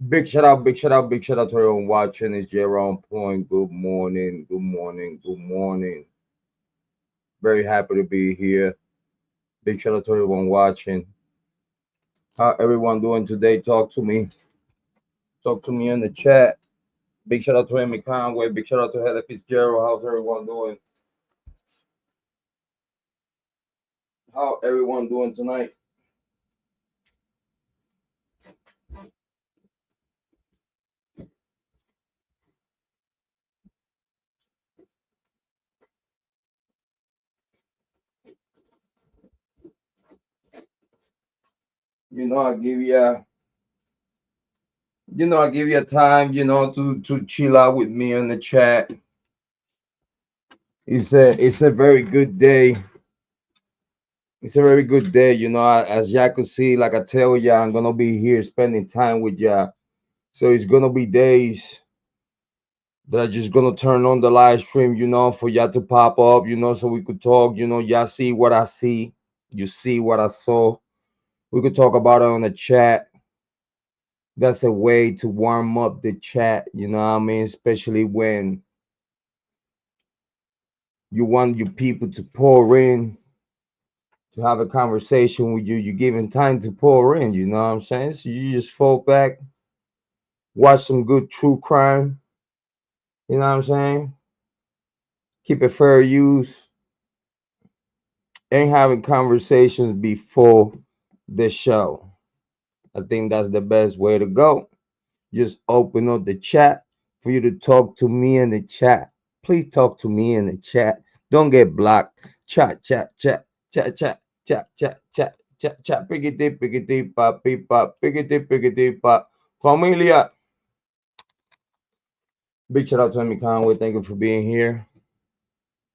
Big shout out to everyone watching. It's Jrod Point. Good morning, good morning, good morning. Very happy to be here. Big shout out to everyone watching. How everyone doing today? Talk to me. Talk to me in the chat. Big shout out to Amy Conway. Big shout out to Heather Fitzgerald. How's everyone doing? How everyone doing tonight? You know, I give you a, I give you a time, to chill out with me in the chat. It's a very good day. It's a very good day. As y'all could see, like I tell ya, I'm gonna be here spending time with ya. So it's gonna be days that I'm just gonna turn on the live stream, for y'all to pop up, so we could talk. Y'all see what I see, you see what I saw. We could talk about it on the chat. That's a way to warm up the chat, you know what I mean? Especially when you want your people to pour in, to have a conversation with you. You're giving time to pour in, you know what I'm saying? So you just fall back, watch some good true crime, you know what I'm saying? Keep it fair use, and having conversations before the show. I think that's the best way to go. Just open up the chat for you to talk to me in the chat. Please talk to me in the chat. Don't get blocked. Chat, chat, chat, chat, chat, chat, chat, chat, chat, chat. Piggity, piggity, pop, beep, pop, piggity, piggity, pop. Familia. Big shout out to Amy Conway. Thank you for being here.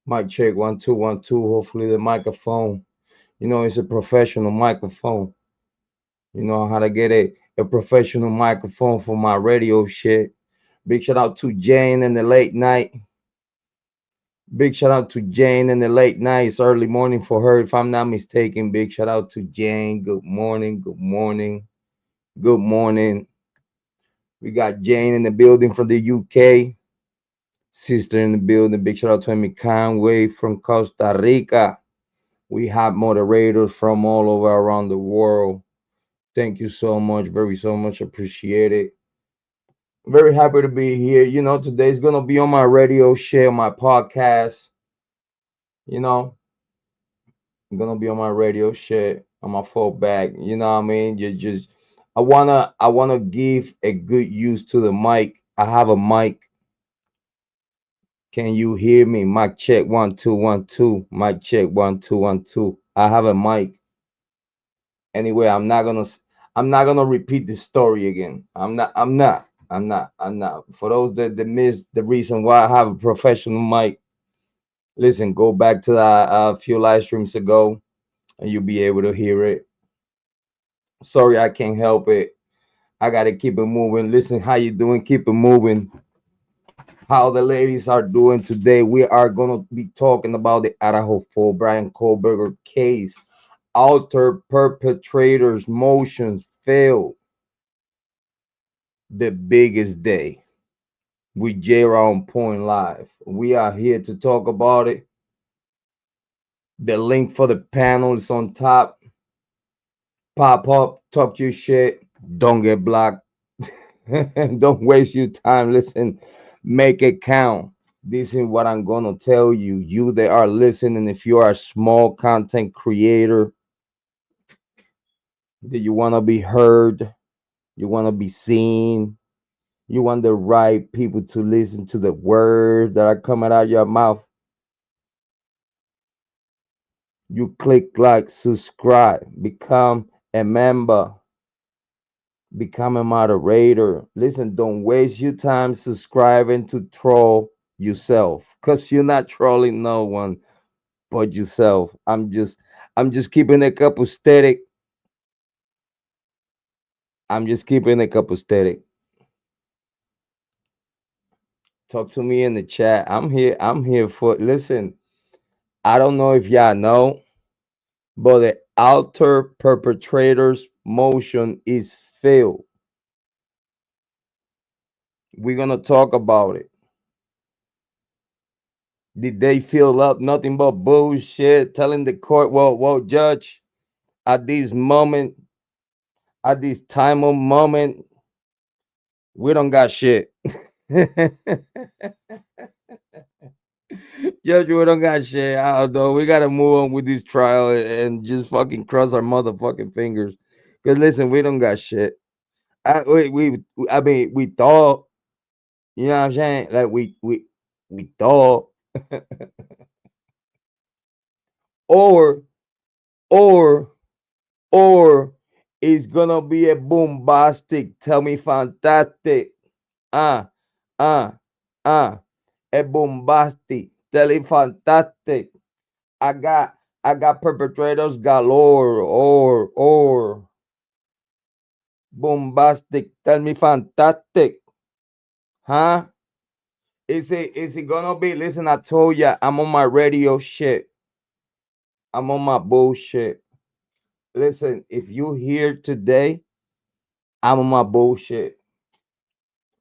Mic check 1 2 1 2. Hopefully the microphone. It's a professional microphone. You know how to get a professional microphone for my radio shit. Big shout out to Jane in the late night. Big shout out to Jane in the late night. It's early morning for her, if I'm not mistaken. Big shout out to Jane. Good morning. Good morning. Good morning. We got Jane in the building from the UK. Sister in the building. Big shout out to Amy Conway from Costa Rica. We have moderators from all over around the world. Thank you so much. Very so much. Appreciate it. Very happy to be here. Today's gonna be on my radio show, my podcast. You know, I'm gonna be on my radio show, on my phone back. You know what I mean? I wanna give a good use to the mic. I have a mic. Can you hear me? Mic check 1 2 1 2. Mic check 1 2 1 2. I have a mic. Anyway, I'm not gonna repeat the story again. I'm not. For those that missed the reason why I have a professional mic, listen, go back to that few live streams ago, and you'll be able to hear it. Sorry, I can't help it. I gotta keep it moving. Listen, how you doing? Keep it moving. How the ladies are doing today? We are gonna be talking about the Idaho for Bryan Kohberger case. Alter perpetrators' motions failed. The biggest day with Jrod Point Live. We are here to talk about it. The link for the panel is on top. Pop up, talk your shit. Don't get blocked. Don't waste your time. Listen, make it count. This is what I'm gonna tell you. You that are listening, if you are a small content creator, that you wanna be heard, you wanna be seen, you want the right people to listen to the words that are coming out your mouth. You click like, subscribe, become a member, become a moderator. Listen, don't waste your time subscribing to troll yourself, because you're not trolling no one but yourself. I'm just keeping a couple static. I'm just keeping a couple static. Talk to me in the chat. I'm here for, listen. I don't know if y'all know, but the alter perpetrators motion is failed. We're gonna talk about it. Did they fill up nothing but bullshit, telling the court, well, judge, at this moment, at this time of moment, we don't got shit. Judge, we don't got shit. Though we gotta move on with this trial and just fucking cross our motherfucking fingers. Cause listen, we don't got shit. I mean, we thought, you know what I'm saying? Like we thought, or or or it's gonna be a bombastic. Tell me, fantastic. Ah, ah, ah. A bombastic. Tell me, fantastic. I got I got perpetrators galore or bombastic. Tell me, fantastic. Huh? Is it gonna be? Listen, I told ya I'm on my radio shit. I'm on my bullshit. Listen, if you here today, I'm on my bullshit.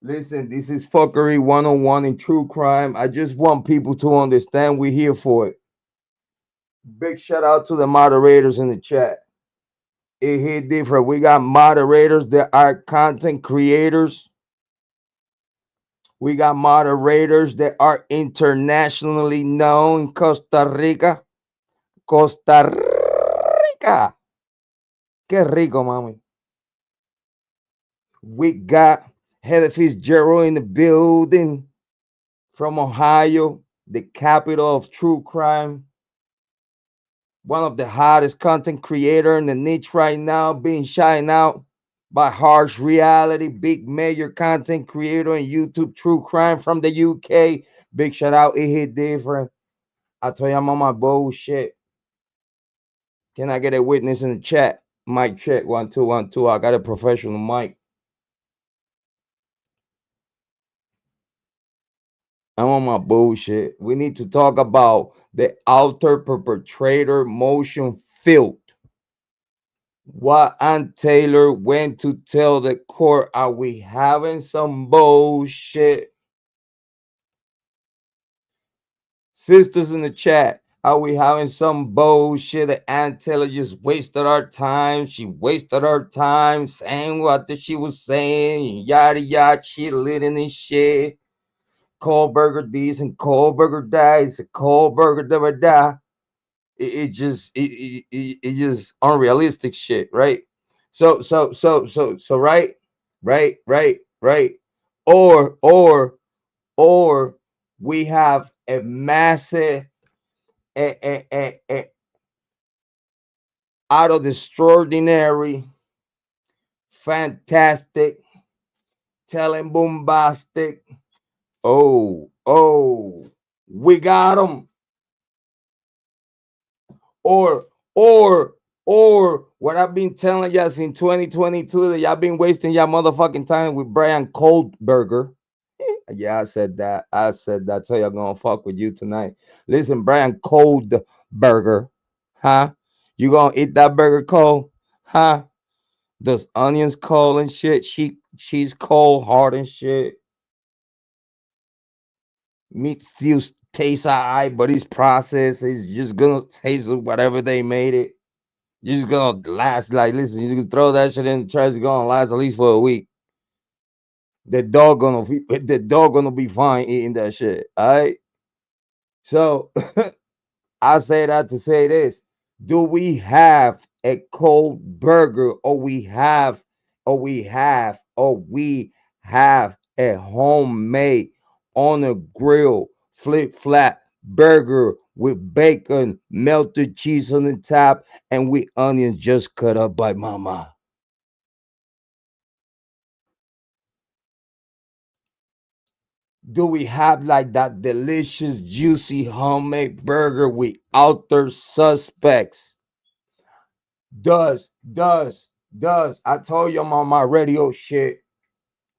Listen, this is fuckery 101 in true crime. I just want people to understand we're here for it. Big shout out to the moderators in the chat. It hit different. We got moderators that are content creators. We got moderators that are internationally known. Costa Rica. Costa Rica. Qué rico, mami. We got Heather Fitzgerald in the building from Ohio, the capital of true crime. One of the hottest content creator in the niche right now, being shined out by harsh reality, big major content creator in YouTube true crime from the UK. Big shout out, it hit different. I told you I'm on my bullshit. Can I get a witness in the chat? Mic check 1 2 1 2. I got a professional mic. I'm on my bullshit. We need to talk about the outer perpetrator motion field. What Aunt Taylor went to tell the court, are we having some bullshit? Sisters in the chat, are we having some bullshit that Aunt Taylor just wasted our time? She wasted our time saying what she was saying, yada yada, cheerleading and shit. Kohberger this and Kohberger that. It's a Kohberger da. It just unrealistic shit, right? So right, or we have a massive a out of the extraordinary, fantastic, telling bombastic. Oh, we got them. Or or or what I've been telling y'all since 2022 that y'all been wasting y'all motherfucking time with Bryan Kohberger. Yeah, I said that. I said that. So y'all gonna fuck with you tonight. Listen, Bryan Kohberger, huh? You gonna eat that burger cold, huh? Those onions cold and shit. She's cold, hard and shit. Meat feels tastes alright, but it's processed. It's just gonna taste of whatever they made it. You're just gonna last like listen, you can throw that shit in the trash, it's gonna last at least for a week. The dog gonna be fine eating that shit. Alright. So I say that to say this. Do we have a cold burger or we have a homemade on a grill flip flat burger with bacon, melted cheese on the top, and with onions just cut up by mama? Do we have like that delicious, juicy homemade burger with outer suspects? Does I told you I'm on my radio shit.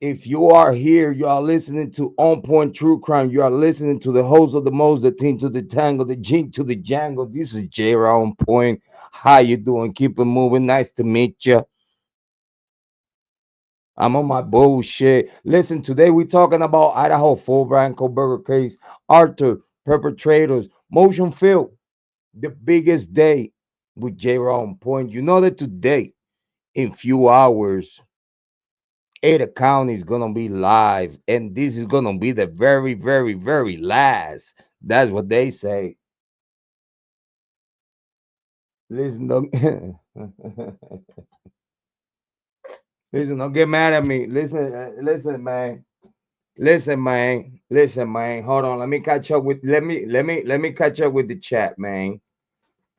If you are here, you are listening to On Point True Crime. You are listening to the host of the most, the team to the tango, the G to the Django. This is Jrod On Point. How you doing? Keep it moving. Nice to meet you. I'm on my bullshit. Listen, today we talking about Idaho full Bryan Kohberger case, Arthur, perpetrators, motion film, the biggest day with Jrod on point. You know that today, in few hours, Ada County is gonna be live, and this is gonna be the very, very, very last. That's what they say. Listen, don't, listen, don't get mad at me. Listen, listen, man. Listen, man. Listen, man. Hold on. Let me catch up with. Let me catch up with the chat, man.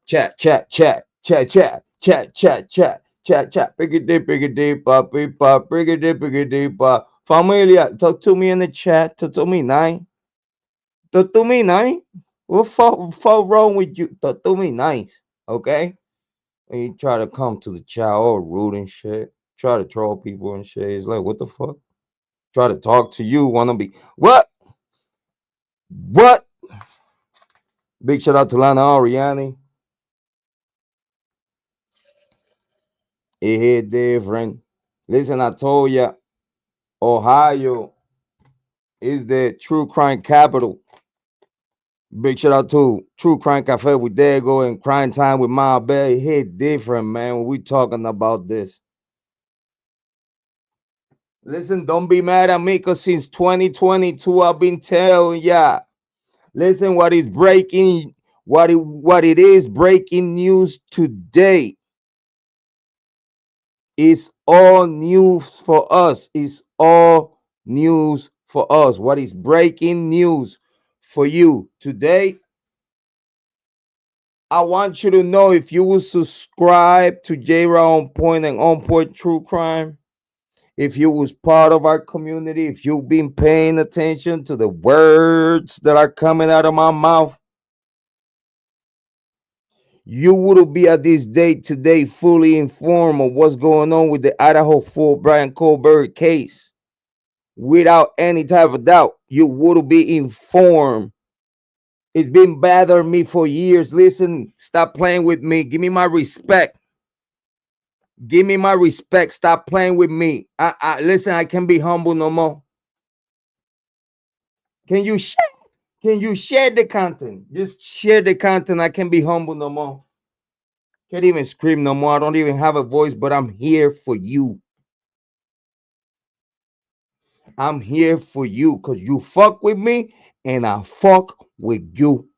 Chat, chat, chat, chat, chat, chat, chat, chat, chat, chat. Piggity, pop, pop, piggity, pop. Familia, talk to me in the chat. Talk to me, nine. Talk to me, nine. What wrong with you? Talk to me, nice. Okay. And you try to come to the chat all rude and shit. Try to troll people and shit. It's like, what the fuck? Try to talk to you. Wanna be what? What? Big shout out to Lana Ariani. It hit different. Listen, I told ya, Ohio is the true crime capital. Big shout out to True Crime Cafe with Dago and Crime Time with Ma Bay. It hit different, man, when we talking about this. Listen, don't be mad at me because since 2022, I've been telling ya. Listen, what it is breaking news today. It's all news for us. It's all news for us. What is breaking news for you today? I want you to know if you will subscribe to Jrod on Point and On Point True Crime, if you was part of our community, if you've been paying attention to the words that are coming out of my mouth, you would be at this date today fully informed of what's going on with the Idaho full Bryan Kohberger case. Without any type of doubt, you would be informed. It's been bothering me for years. Listen, stop playing with me. Give me my respect. Give me my respect. Stop playing with me. Listen. I can't be humble no more. Can you share? Can you share the content? Just share the content. I can't be humble no more. Can't even scream no more. I don't even have a voice, but I'm here for you. I'm here for you because you fuck with me and I fuck with you.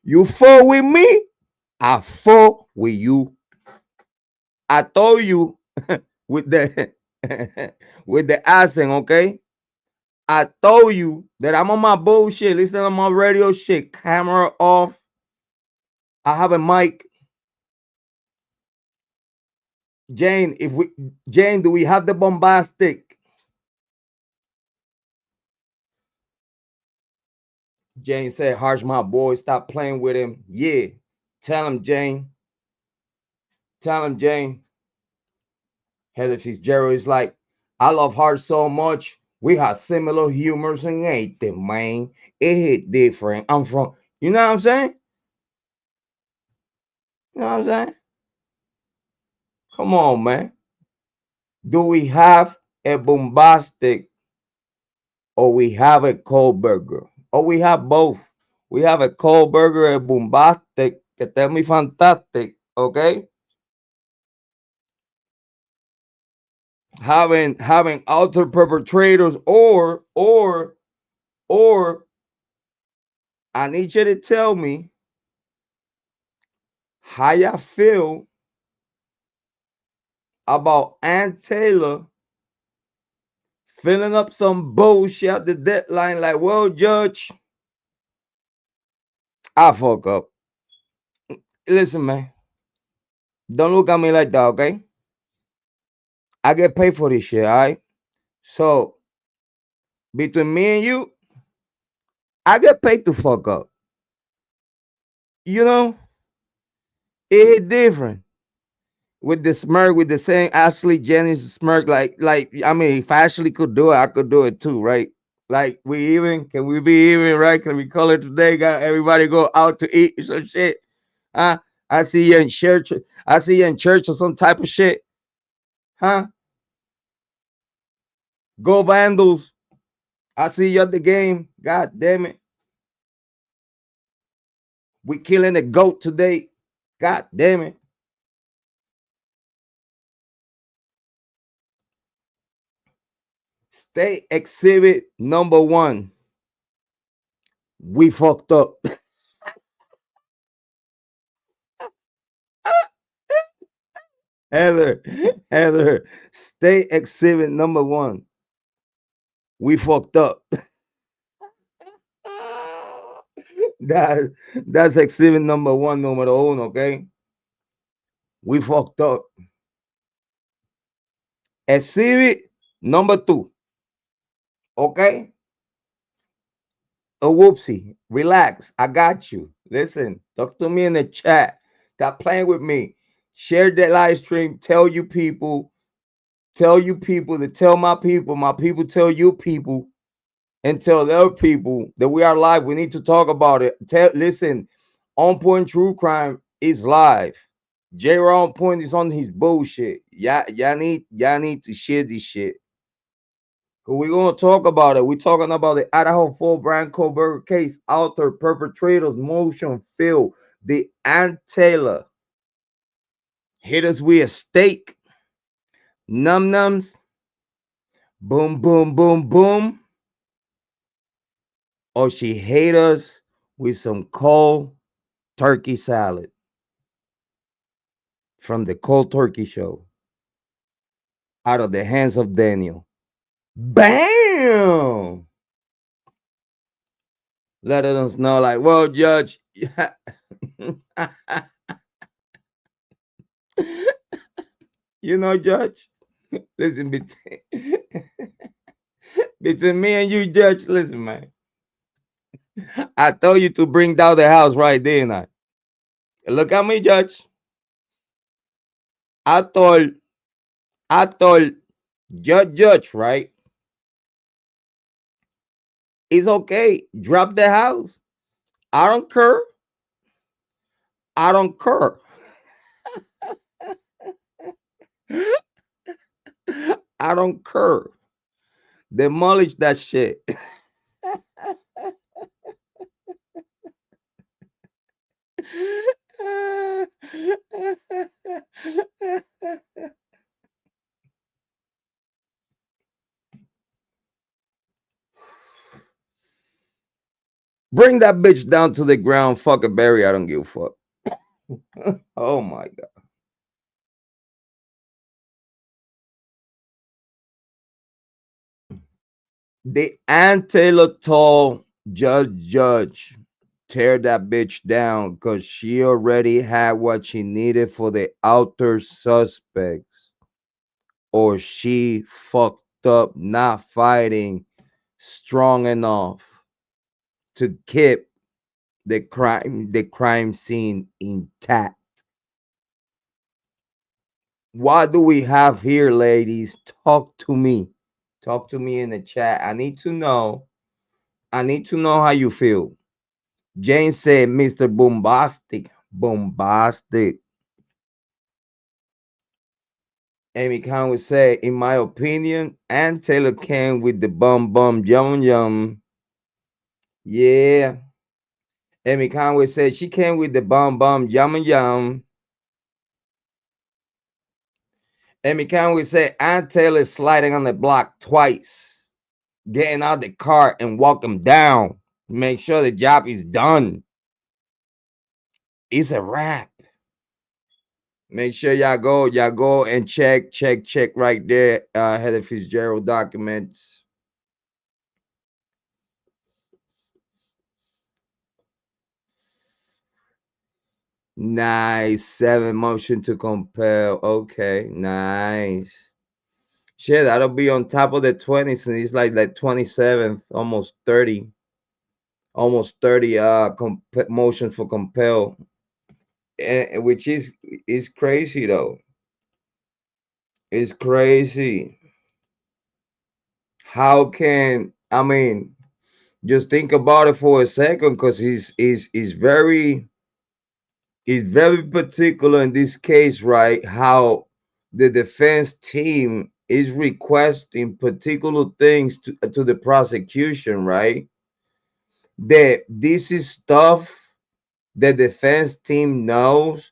You fuck with me, I fuck with you. I told you with the with the accent, okay? I told you that I'm on my bullshit. Listen on my radio shit. Camera off. I have a mic. Jane, do we have the bombastic? Jane said, "Harsh, my boy, stop playing with him." Yeah, tell him, Jane. Tell him, Jane. Heather Fitzgerald is like, I love Hart so much. We have similar humors and anything, man. It hit different. I'm from, you know what I'm saying? You know what I'm saying? Come on, man. Do we have a bombastic or we have a Kohberger? Or we have both. We have a Kohberger, a bombastic, que está muy fantastic, okay? Having alter perpetrators or I need you to tell me how you feel about Aunt Taylor filling up some bullshit at the deadline like, well, Judge, I fuck up. Listen, man, don't look at me like that, okay? I get paid for this shit, all right? So, between me and you, I get paid to fuck up. You know, it different. With the smirk, with the same Ashley Jennings smirk, like I mean, if Ashley could do it, I could do it too, right? Like we even can we be even, right? Can we call it today? Got everybody go out to eat some shit. I I see you in church. I see you in church or some type of shit. Huh? Go Vandals. I see you at the game. God damn it. We killing the goat today. God damn it. State exhibit number one. We fucked up. Heather, Heather, state exhibit number one. We fucked up. That, that's exhibit number one, número uno, okay? We fucked up. Exhibit number two, okay? Oh, whoopsie. Relax. I got you. Listen, talk to me in the chat. Stop playing with me. Share that live stream. Tell you people. Tell you people to tell my people. My people tell you people. And tell their people that we are live. We need to talk about it. Listen, On Point True Crime is live. Jrod On Point is on his bullshit. Y'all need to share this shit. Cause we're gonna talk about it. We're talking about the Idaho 4 Bryan Kohberger case, author, perpetrators, motion, Phil, the Aunt Taylor. Hit us with a steak, num nums, boom, boom, boom, boom. Or she hate us with some cold turkey salad from the cold turkey show out of the hands of Daniel. Bam! Let us know, like, well, Judge, you know, Judge, listen, between me and you, Judge, listen, man. I told you to bring down the house right there, and look at me, Judge. I told, I told Judge, right? It's okay. Drop the house. I don't care. I don't care. I don't care. Demolish that shit. Bring that bitch down to the ground. Fuck a berry. I don't give a fuck. Oh my god. The Aunt Taylor told Judge, tear that bitch down because she already had what she needed for the outer suspects. Or she fucked up not fighting strong enough to keep the crime scene intact. What do we have here, ladies? Talk to me. Talk to me in the chat. I need to know. I need to know how you feel. Jane said, Mr. Bombastic. Bombastic. Amy Khan would say, in my opinion, Ann Taylor came with the bum yum yum. Yeah. Amy Conway said she came with the bum yum yum. Amy Conway said Aunt Taylor sliding on the block twice, getting out the car and walk him down. Make sure the job is done. It's a wrap. Make sure y'all go and check right there. Heather Fitzgerald documents. Nice. 7 motion to compel. Okay, nice. Shit, that'll be on top of the 20s, and it's like 27th, almost 30. Almost 30 motion for compel. Which is crazy though. It's crazy. How can I mean just think about it for a second because he's very It's very particular in this case, right? How the defense team is requesting particular things to the prosecution, right? That this is stuff the defense team knows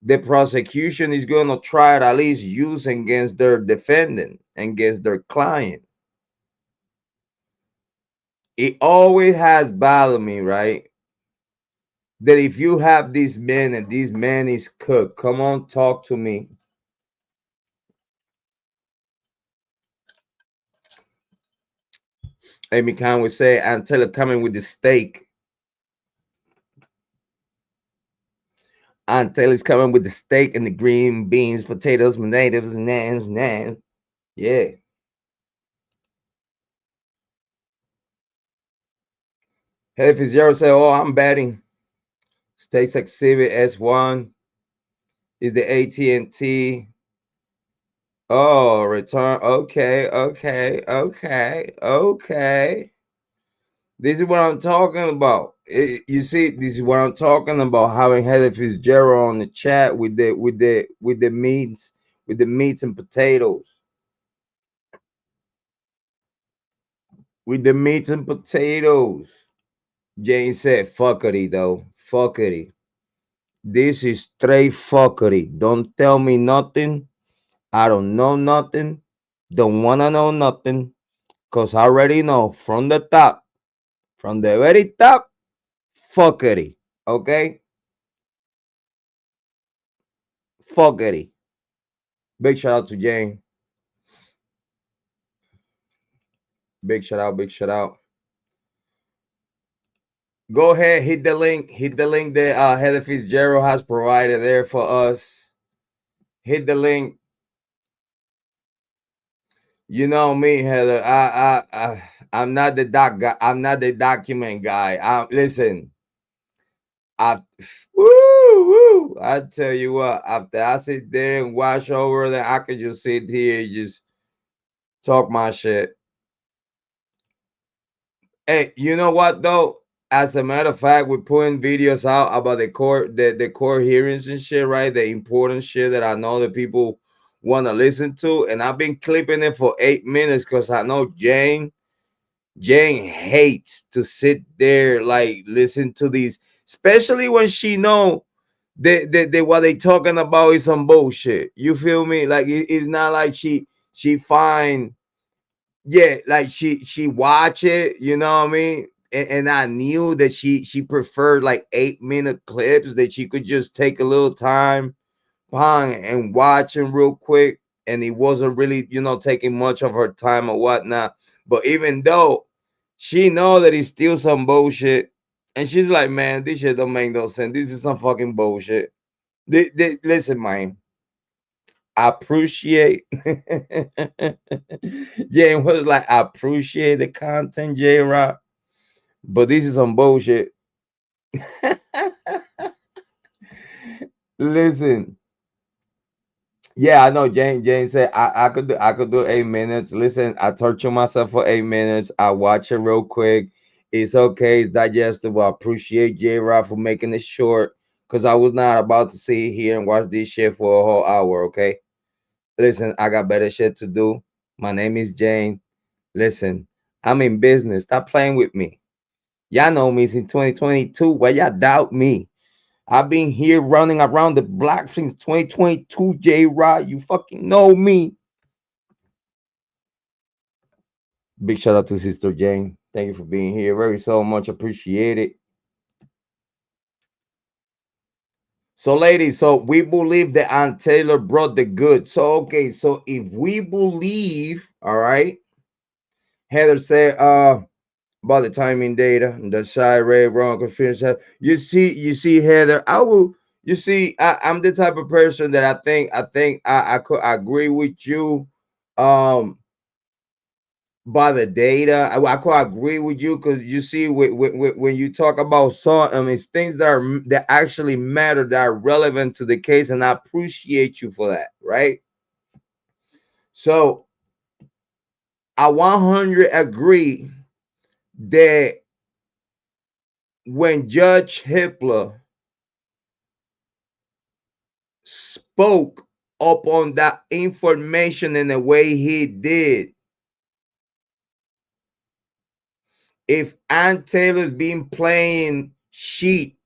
the prosecution is going to try to at least use against their defendant, against their client. It always has bothered me, right? That if you have this man and this man is cooked, come on, talk to me. Amy Khan would say, until it coming with the steak. Until it's coming with the steak and the green beans, potatoes, potatoes, nans. Yeah. Hey, Fitzgerald say, oh, I'm betting. States Exhibit S1 is the AT&T. Oh, return. Okay. This is what I'm talking about. You see, this is what I'm talking about. Having Heather Fitzgerald on the chat with the meats and potatoes. With the meats and potatoes. Jane said, "Fuckery though, fuckery. This is straight fuckery. Don't tell me nothing. I don't know nothing. Don't wanna know nothing. Cause I already know from the top, from the very top, fuckery. Okay, fuckery." Big shout out to Jane. Big shout out. Big shout out. Go ahead, hit the link. Hit the link that Heather Fitzgerald has provided there for us. Hit the link. You know me, Heather. I'm not the doc guy. I'm not the document guy. Listen. I woo. I tell you what. After I sit there and watch over, then I could just sit here and just talk my shit. Hey, you know what though? As a matter of fact, we're putting videos out about the court hearings and shit, right? The important shit that I know that people want to listen to, and I've been clipping it for 8 minutes because I know Jane hates to sit there like listen to these, especially when she know that what they talking about is some bullshit. You feel me? Like it's not like she find, yeah, like she watch it, you know what I mean? And I knew that she preferred like 8 minute clips that she could just take a little time and watching real quick, and it wasn't really, taking much of her time or whatnot. But even though she know that it's still some bullshit, and she's like, man, this shit don't make no sense. This is some fucking bullshit. Listen, man, I appreciate Jay was like, I appreciate the content, Jrod, but this is some bullshit. Listen, yeah, I know. Jane said I could do 8 minutes. Listen, I torture myself for 8 minutes. I watch it real quick. It's okay. It's digestible. I appreciate J Rod for making it short because I was not about to sit here and watch this shit for a whole hour. Okay. Listen, I got better shit to do. My name is Jane. Listen, I'm in business. Stop playing with me. Y'all know me since 2022. Why y'all doubt me? I've been here running around the block since 2022, J Rod. You fucking know me. Big shout out to Sister Jane. Thank you for being here. Very so much appreciated. So, ladies, so we believe that Aunt Taylor brought the goods. So, okay, so if we believe, all right, Heather said, about the timing data, the side ray wrong confusion. You see, Heather, I'm the type of person that I could agree with you. Um, by the data, I could agree with you because you see, when you talk about some, I mean, it's things that actually matter, that are relevant to the case, and I appreciate you for that, right? So I 100 agree that when Judge Hippler spoke upon that information in the way he did. If Ann Taylor's been playing sheet,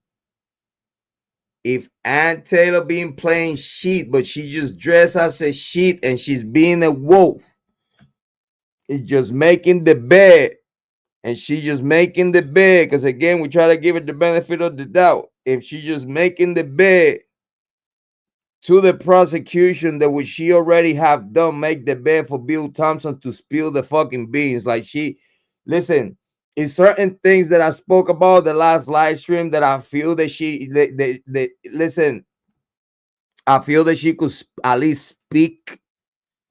if Ann Taylor been playing sheet, but she just dressed as a sheet and she's being a wolf, it's just making the bed, and she just making the bed, because again, we try to give it the benefit of the doubt. If she just making the bed to the prosecution that would she already have done, make the bed for Bill Thompson to spill the fucking beans. Like she, listen, it's certain things that I spoke about the last live stream that I feel that listen, I feel that she could at least speak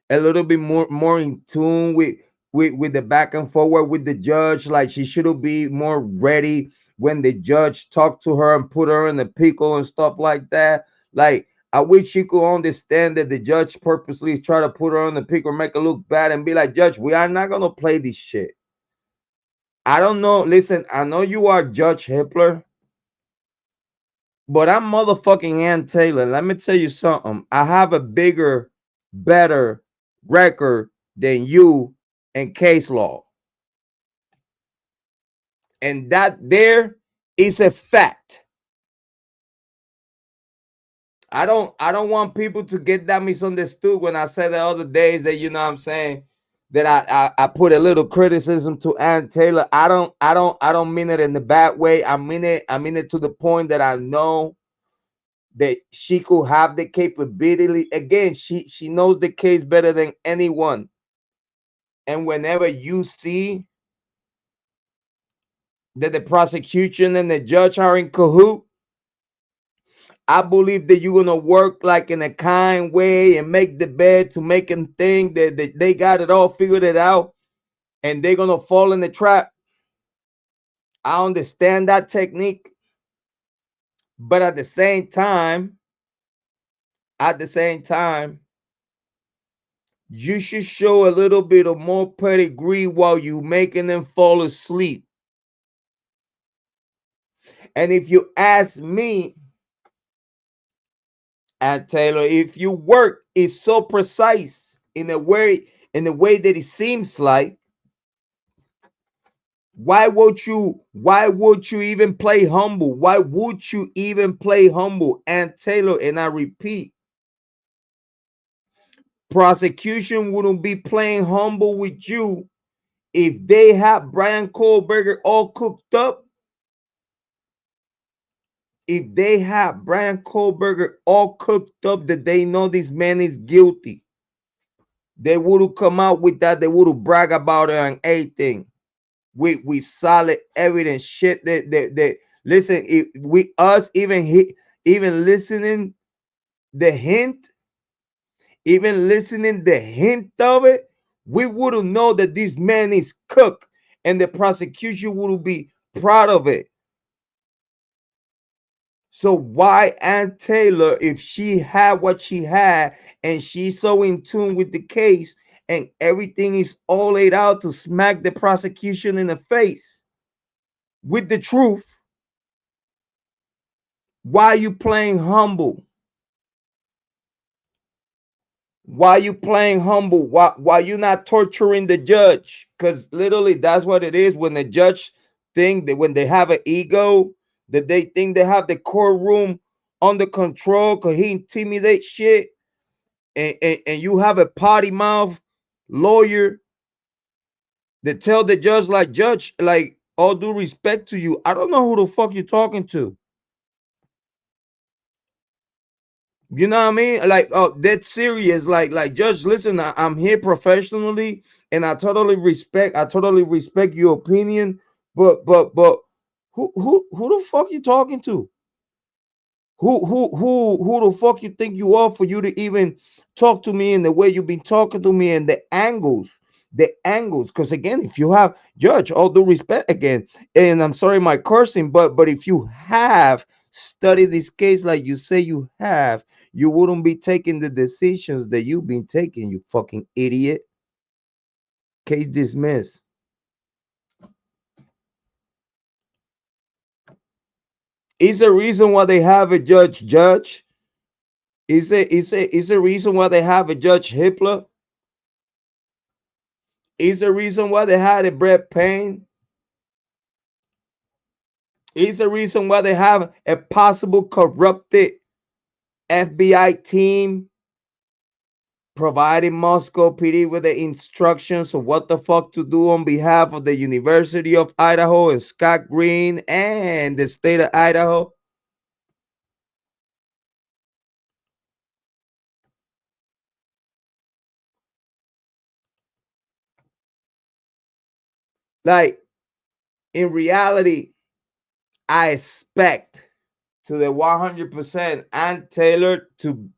a little bit more in tune with the back and forward with the judge. Like she should be more ready when the judge talked to her and put her in the pickle and stuff like that. Like I wish she could understand that the judge purposely try to put her in the pickle, make her look bad, and be like, Judge, we are not gonna play this shit. I don't know. Listen, I know you are Judge Hippler, but I'm motherfucking Ann Taylor. Let me tell you something. I have a bigger, better record than you in case law. And that there is a fact. I don't want people to get that misunderstood when I said the other days that, you know what I'm saying, that I put a little criticism to Ann Taylor. I don't mean it in the bad way. I mean it to the point that I know that she could have the capability. Again, she knows the case better than anyone. And whenever you see that the prosecution and the judge are in cahoot, I believe that you're gonna work like in a kind way and make the bed to make them think that they got it all figured it out, and they're gonna fall in the trap. I understand that technique, but at the same time, you should show a little bit of more pedigree while you making them fall asleep. And if you ask me, and Taylor, if your work is so precise in the way that it seems like, why would you even play humble? Why would you even play humble? And Taylor, and I repeat, prosecution wouldn't be playing humble with you if they have Bryan Kohberger all cooked up. If they have Bryan Kohberger all cooked up that they know this man is guilty, they would have come out with that. They would have brag about it and everything with solid evidence. Shit that listen, if we us even listening the hint, even listening the hint of it, we wouldn't know that this man is cooked, and the prosecution would be proud of it. So why Ann Taylor, if she had what she had and she's so in tune with the case and everything is all laid out to smack the prosecution in the face with the truth, why are you playing humble? Why you playing humble? Why you not torturing the judge? Because literally that's what it is when the judge think that when they have an ego, that they think they have the courtroom under control because he intimidates shit, and you have a potty mouth lawyer that tell the judge, like, Judge, like, all due respect to you, I don't know who the fuck you're talking to. You know what I mean? Like, oh, that's serious. Like, Judge, listen, I'm here professionally, and I totally respect your opinion. But, who the fuck you talking to? Who the fuck you think you are for you to even talk to me in the way you've been talking to me, and the angles? Because again, if you have, Judge, all due respect again, and I'm sorry my cursing, but if you have studied this case like you say you have, you wouldn't be taking the decisions that you've been taking, you fucking idiot. Case dismissed. It's a reason why they have a judge. Is a reason why they have a Judge Hitler? Is the reason why they had a Brett Payne? Is the reason why they have a possible corrupted FBI team providing Moscow PD with the instructions of what the fuck to do on behalf of the University of Idaho and Scott Green and the state of Idaho? Like, in reality, I expect to the 100% and tailored to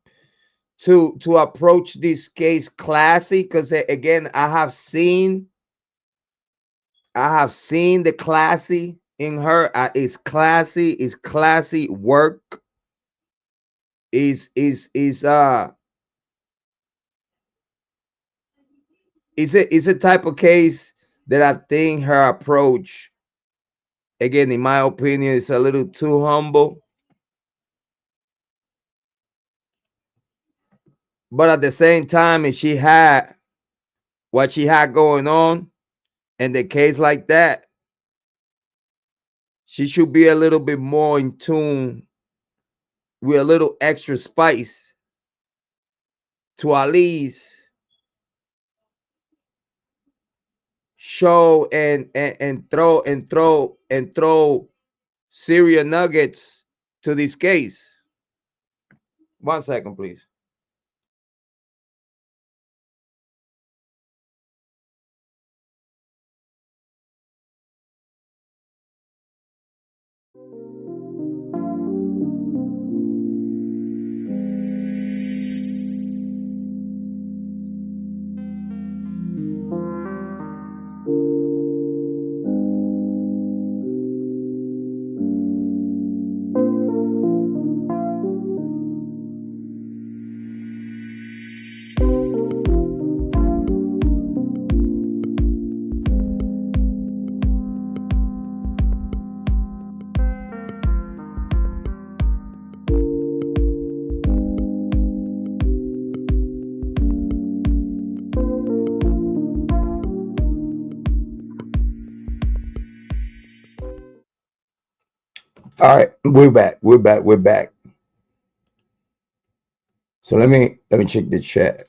approach this case classy, because again, I have seen the classy in her. It's classy work. Is a type of case that I think her approach, again, in my opinion, is a little too humble. But at the same time, if she had what she had going on in the case like that, she should be a little bit more in tune with a little extra spice to at least show and throw serious nuggets to this case. 1 second, please. All right, we're back. We're back. So let me check the chat.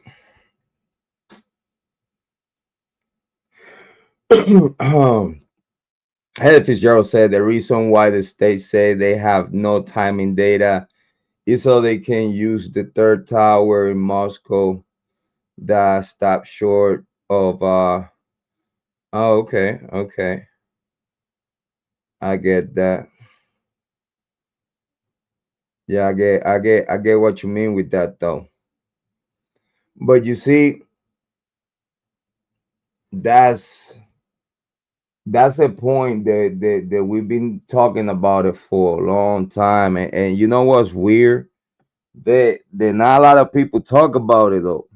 Head Fitzgerald said the reason why the states say they have no timing data is so they can use the third tower in Moscow that stopped short of oh, okay. I get that. Yeah, I get what you mean with that though. But you see, that's that's a point that we've been talking about it for a long time. And you know what's weird? That not a lot of people talk about it though.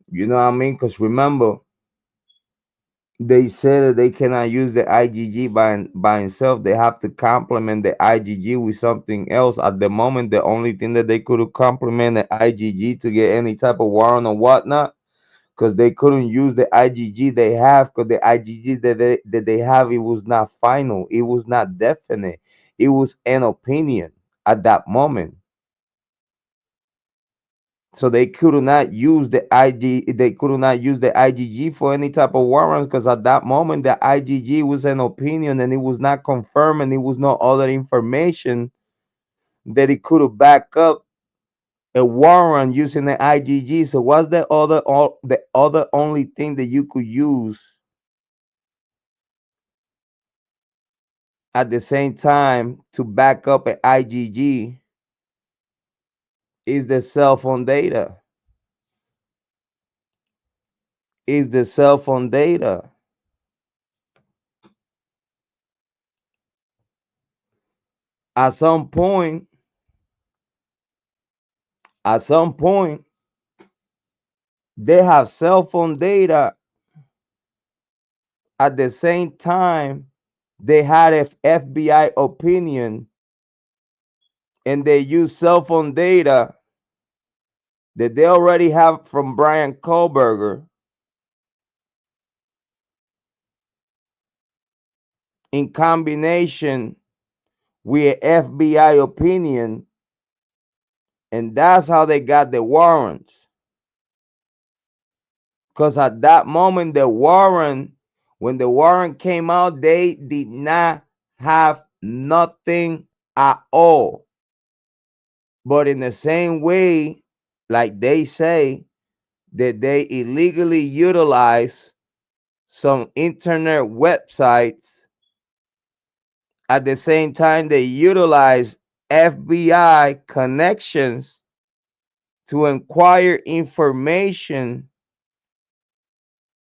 You know what I mean? Because remember, they say that they cannot use the IgG by itself. They have to complement the IgG with something else. At the moment, the only thing that they could complement the IgG to get any type of warrant or whatnot, because they couldn't use the IgG they have, because the IgG that they have, it was not final, it was not definite, it was an opinion at that moment. So they could not use the IgG for any type of warrants, because at that moment the IgG was an opinion and it was not confirmed, and it was no other information that it could back up a warrant using the IgG. So what's the other only thing that you could use at the same time to back up an IgG is the cell phone data. Is the cell phone data. At some point, at some point, they have cell phone data at the same time they had a FBI opinion and they use cell phone data that they already have from Bryan Kohberger in combination with FBI opinion, and that's how they got the warrants. Because at that moment, when the warrant came out, they did not have nothing at all. But in the same way, like they say, that they illegally utilize some internet websites, at the same time, they utilize FBI connections to acquire information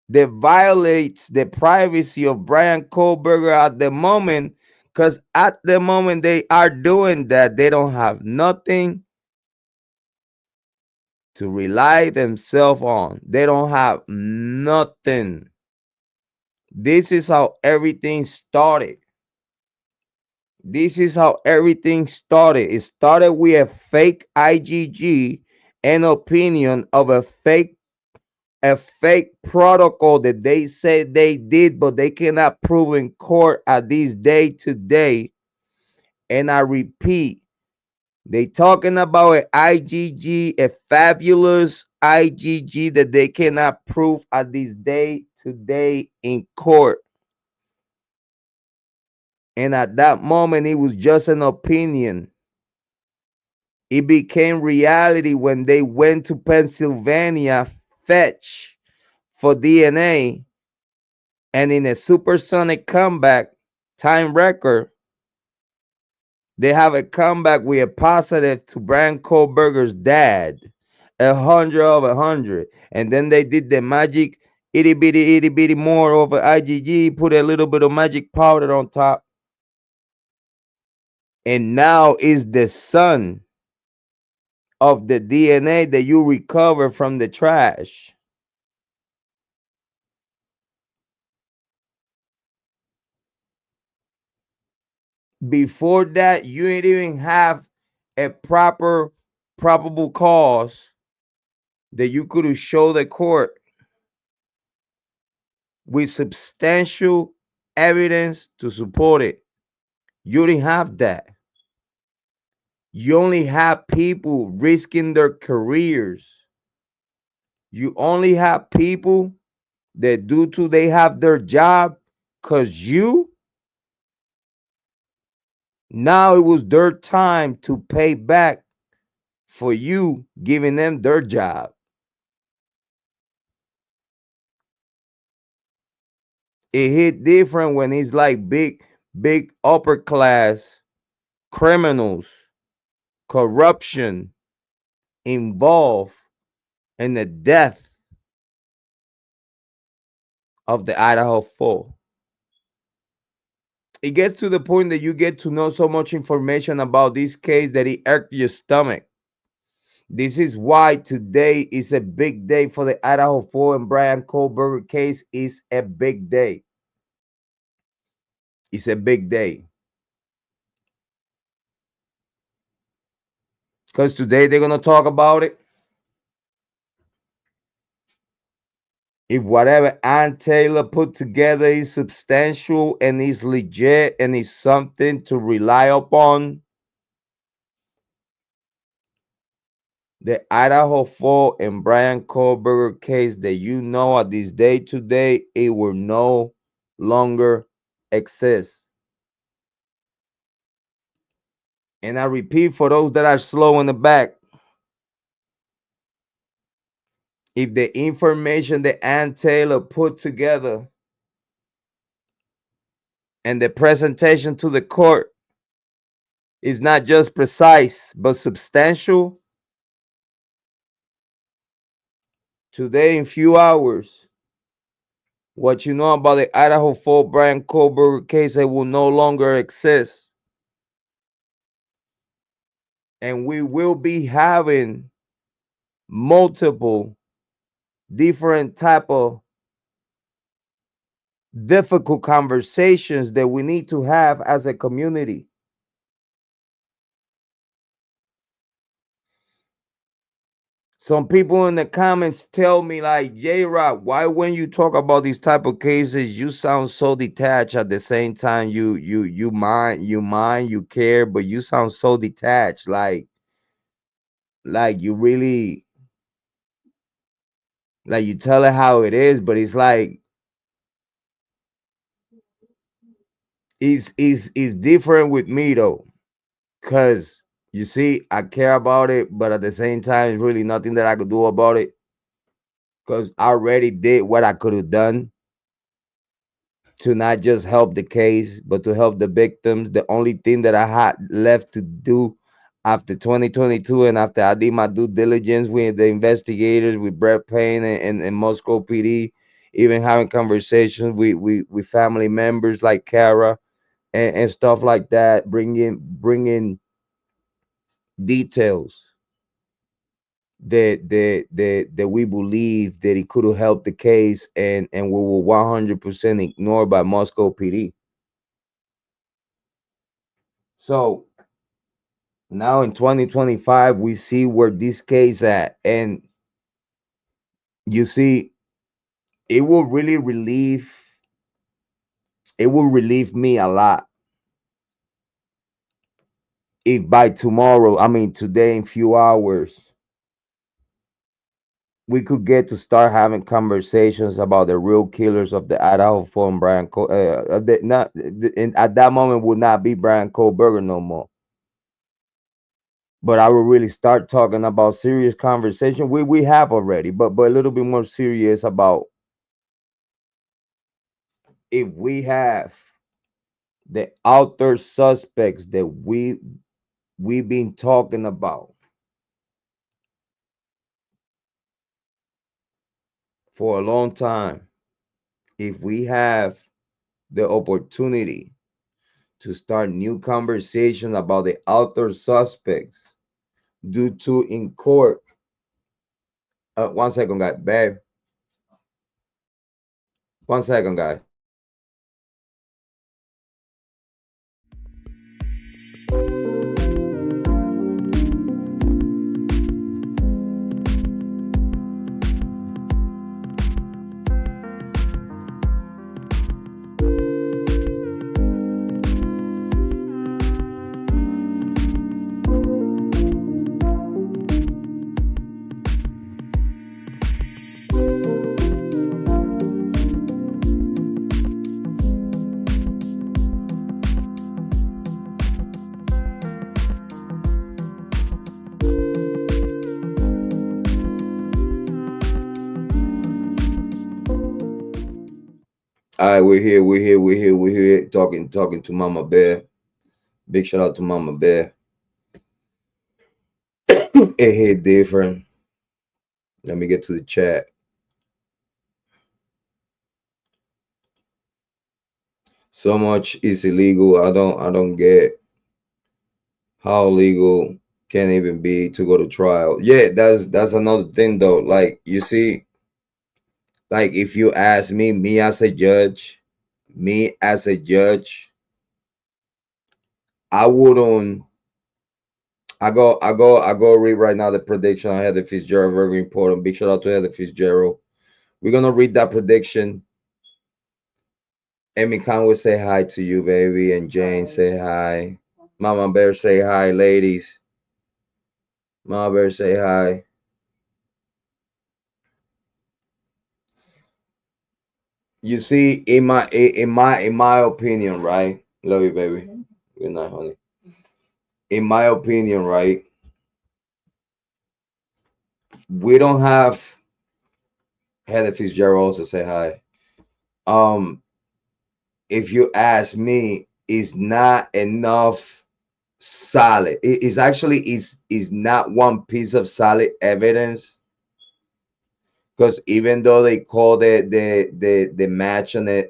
that violates the privacy of Bryan Kohberger at the moment. Because at the moment they are doing that, they don't have nothing to rely themselves on. They don't have nothing. This is how everything started. This is how everything started. It started with a fake IgG and opinion of a fake protocol that they said they did, but they cannot prove in court at this day today. And I repeat, they talking about an IgG, a fabulous IgG that they cannot prove at this day today in court. And at that moment, it was just an opinion. It became reality when they went to Pennsylvania, fetch for DNA, and in a supersonic comeback time record, they have a comeback with a positive to Bryan Kohberger's dad, 100 of 100. And then they did the magic itty bitty more over IgG, put a little bit of magic powder on top. And now is the son of the DNA that you recover from the trash. Before that, you ain't even have a proper probable cause that you could show the court with substantial evidence to support it. You didn't have that. You only have people risking their careers. You only have people that due to they have their job, because now it was their time to pay back for you giving them their job. It hit different when it's like big upper class criminals, corruption involved in the death of the Idaho 4. It gets to the point that you get to know so much information about this case that it irks your stomach. This is why today is a big day for the Idaho 4 and Bryan Kohberger case. Is a big day. It's a big day. Because today they're going to talk about it. If whatever Ann Taylor put together is substantial and is legit and is something to rely upon, the Idaho 4 and Bryan Kohberger case that you know at this day today, it will no longer exist. And I repeat for those that are slow in the back, if the information that Ann Taylor put together and the presentation to the court is not just precise but substantial, today in few hours, what you know about the Idaho 4 Bryan Kohberger case, it will no longer exist. And we will be having multiple different type of difficult conversations that we need to have as a community. some people in the comments tell me like, Jrod, why when you talk about these type of cases, you sound so detached at the same time you care, but you sound so detached, like you really like you tell it how it is, but it's like it's different with me though, cause you see, I care about it, but at the same time, it's really nothing that I could do about it, cause I already did what I could have done to not just help the case, but to help the victims. The only thing that I had left to do after 2022 and after I did my due diligence with the investigators, with Brett Payne and Moscow PD, even having conversations with family members like Kara and stuff like that, bringing details that we believe that it could have helped the case and we were 100% ignored by Moscow PD. So now in 2025, we see where this case at, and you see, it will really relieve me a lot if by tomorrow, I mean today in few hours, we could get to start having conversations about the real killers of the Idaho phone, not and at that moment would not be Bryan Kohberger no more. But I will really start talking about serious conversation. We have already, but a little bit more serious about if we have the outer suspects that we've been talking about for a long time, if we have the opportunity to start new conversation about the outer suspects due to in court. 1 second, guy, babe. 1 second, guy. All right, we're here, talking to Mama Bear. Big shout out to Mama Bear. It hit different. Let me get to the chat. So much is illegal. I don't get how legal can even be to go to trial. Yeah, that's another thing though. Like you see, like if you ask me as a judge, I wouldn't. I go read right now the prediction on Heather Fitzgerald. Very important. Big shout out to Heather Fitzgerald. We're gonna read that prediction. Amy Conway say hi to you, baby, and Jane say hi. Mama Bear say hi, ladies. Mama Bear say hi. You see, in my opinion, right? Love you, baby. Good night, honey. In my opinion, right? We don't have Heather Fitzgerald also say hi. Um, if you ask me, it's not enough solid. It's actually is not one piece of solid evidence, because even though they call the match and the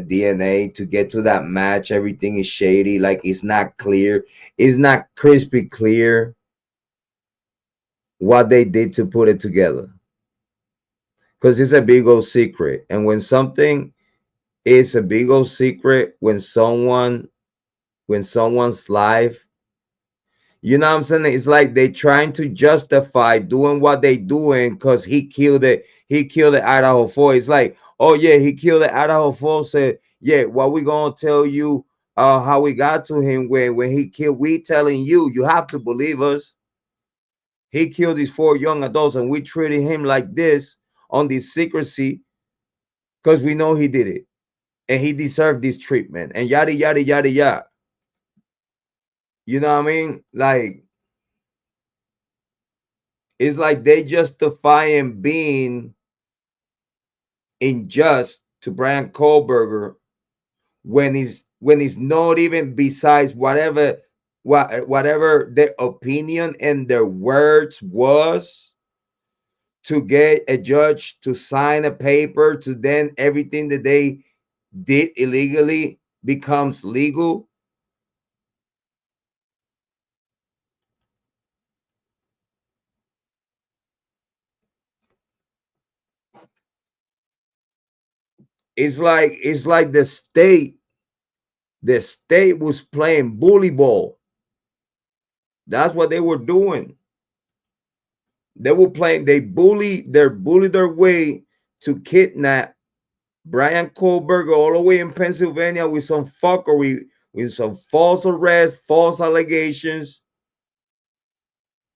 DNA to get to that match, everything is shady. Like it's not clear. It's not crispy clear what they did to put it together. Because it's a big old secret. And when something is a big old secret, when someone's life, You know what I'm saying? It's like they trying to justify doing what they doing because he killed it. He killed the Idaho 4. It's like, oh yeah, he killed the Idaho 4. Said, yeah, what we gonna tell you how we got to him when he killed, we telling you, you have to believe us. He killed these 4 young adults and we treated him like this on this secrecy because we know he did it and he deserved this treatment and yada yada yada yada. You know what I mean? Like, it's like they justifying being unjust to Bryan Kohberger when he's not even besides whatever their opinion and their words was to get a judge to sign a paper to then everything that they did illegally becomes legal. It's like the state was playing bully ball. That's what they were doing. They were playing, they bullied their way to kidnap Bryan Kohberger all the way in Pennsylvania with some fuckery, with some false arrests, false allegations,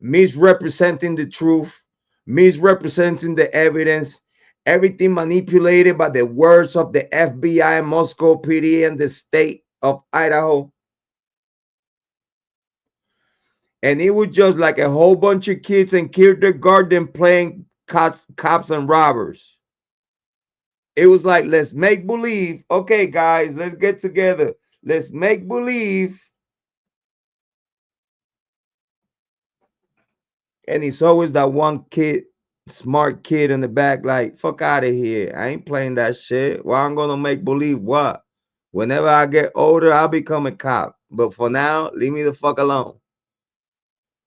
misrepresenting the truth, misrepresenting the evidence, everything manipulated by the words of the FBI, Moscow PD, and the state of Idaho. And it was just like a whole bunch of kids in kindergarten playing cops and robbers. It was like, let's make believe. Okay, guys, let's get together. Let's make believe. And it's always that one kid, smart kid in the back, like, fuck out of here. I ain't playing that shit. Well, I'm gonna make believe what? Whenever I get older, I'll become a cop. But for now, leave me the fuck alone.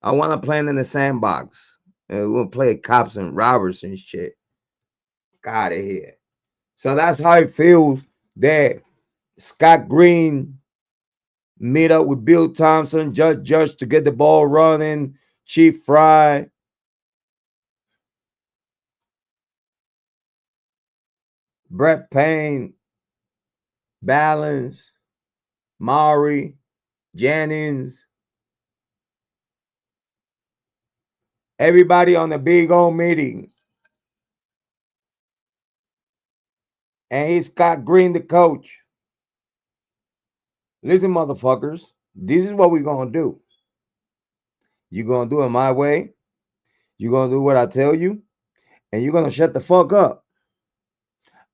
I wanna play in the sandbox. And we're gonna play cops and robbers and shit. Out of here. So that's how it feels that Scott Green meet up with Bill Thompson, Judge to get the ball running, Chief Fry, Brett Payne, Balance, Maury, Jennings, everybody on the big old meeting. And he's Scott Green, the coach. Listen, motherfuckers, this is what we're going to do. You're going to do it my way. You're going to do what I tell you. And you're going to shut the fuck up.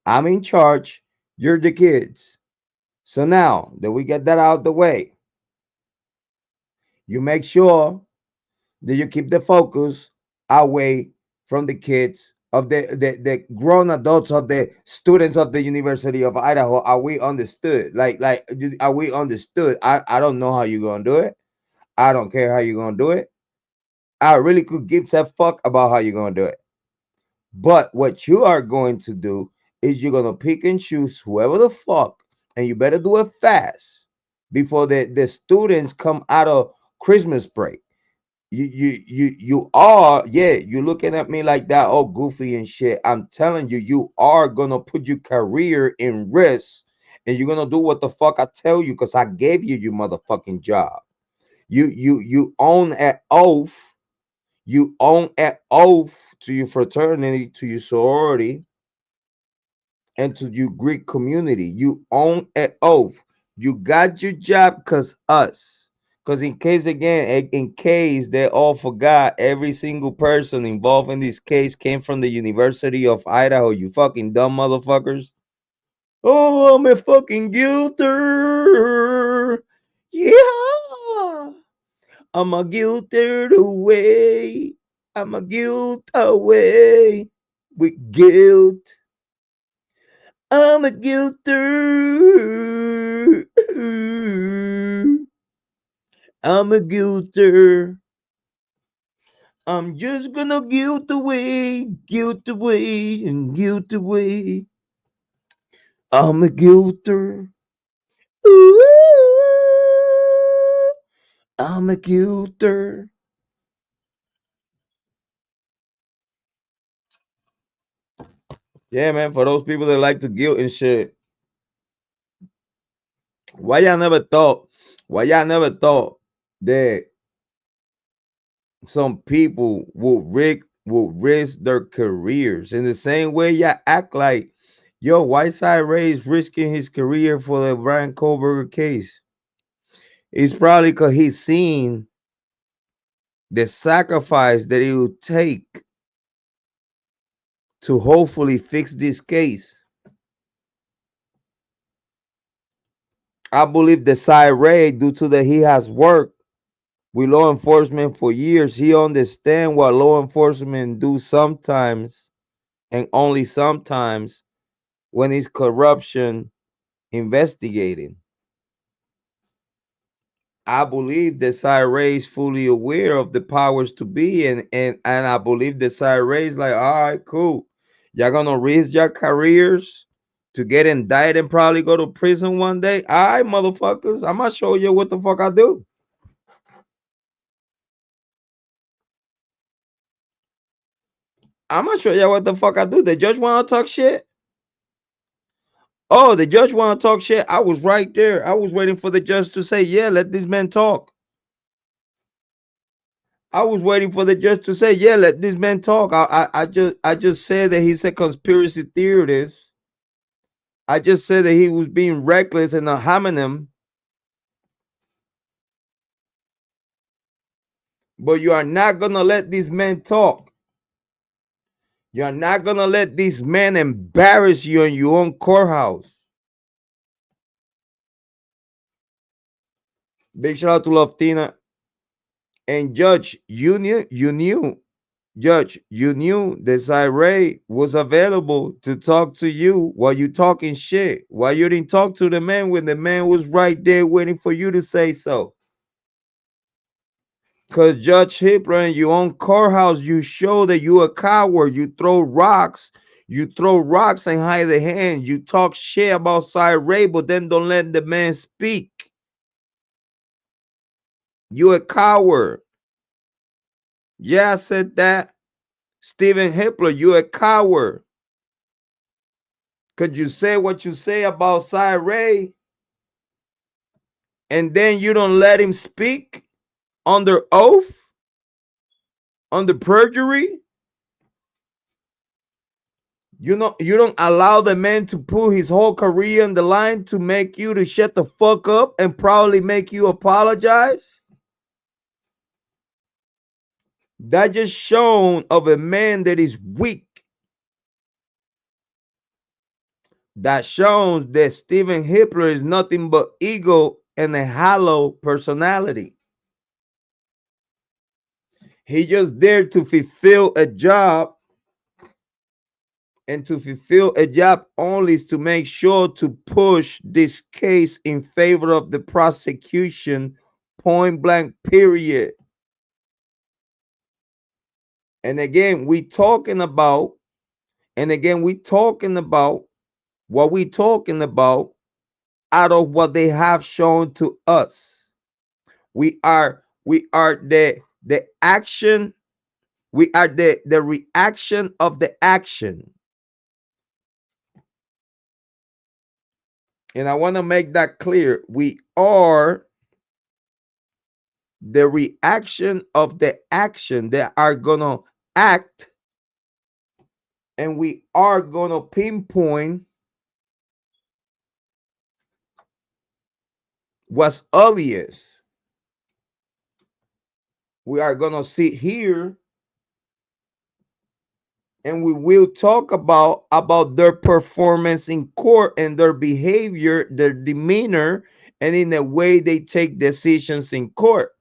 I'm in charge. You're the kids. So now that we get that out of the way, you make sure that you keep the focus away from the kids of the grown adults of the students of the University of Idaho. Are we understood? Like are we understood? I don't know how you're gonna do it. I don't care how you're gonna do it. I really could give a fuck about how you're gonna do it. But what you are going to do is you're gonna pick and choose whoever the fuck, and you better do it fast before the students come out of Christmas break. You are, yeah, you're looking at me like that, all goofy and shit. I'm telling you, you are gonna put your career in risk, and you're gonna do what the fuck I tell you, because I gave you your motherfucking job. You own an oath. You own an oath to your fraternity, to your sorority, and to your Greek community. You own an oath. You got your job because us. Because in case, again, in case they all forgot, every single person involved in this case came from the University of Idaho. You fucking dumb motherfuckers. Oh, I'm a fucking guilter. Yeah. I'm a guilter away. I'm a guilt away with guilt. I'm a guilter. I'm a guilter. I'm just gonna guilt away, and guilt away. I'm a guilter. Ooh, I'm a cuter. Yeah, man. For those people that like to guilt and shit, why y'all never thought? Why y'all never thought that some people will risk their careers in the same way y'all act like, yo, Whiteside Ray is risking his career for the Bryan Kohberger case. It's probably because he's seen the sacrifice that it will take to hopefully fix this case. I believe the Ray, due to that he has worked with law enforcement for years, he understands what law enforcement do sometimes and only sometimes when it's corruption investigating. I believe the Ray is fully aware of the powers to be, and I believe the Ray is like, all right, cool. Y'all gonna risk your careers to get indicted and probably go to prison one day. All right, motherfuckers, I'm gonna show you what the fuck I do. I'm gonna show you what the fuck I do. The judge wanna talk shit. Oh, the judge wanna talk shit. I was right there. I was waiting for the judge to say, yeah, let this man talk. I was waiting for the judge to say, "Yeah, let this man talk." I just said that he's a conspiracy theorist. I just said that he was being reckless and a homonym. But you are not gonna let this man talk. You are not gonna let this man embarrass you in your own courthouse. Big shout out to Loftina and Judge. Judge, you knew that Ray was available to talk to you while you talking shit. Why you didn't talk to the man when the man was right there waiting for you to say so? Cause Judge Hipler in your own courthouse, you show that you a coward. You throw rocks. You throw rocks and hide the hand. You talk shit about Ray, but then don't let the man speak. You a coward. Yeah, I said that. Stephen Hipler, you a coward. Could you say what you say about Ray, and then you don't let him speak under oath, under perjury? You don't allow the man to put his whole career on the line to make you to shut the fuck up and probably make you apologize. That just shown of a man that is weak. That shows that Stephen Hipler is nothing but ego and a hollow personality. He just there to fulfill a job, and to fulfill a job only is to make sure to push this case in favor of the prosecution, point blank, period. And again, we talking about, what we talking about out of what they have shown to us. We are the action, we are the reaction of the action. And I want to make that clear. We are the reaction of the action that are gonna act, and we are gonna pinpoint what's obvious. We are gonna sit here and we will talk about their performance in court and their behavior, their demeanor, and in the way they take decisions in court.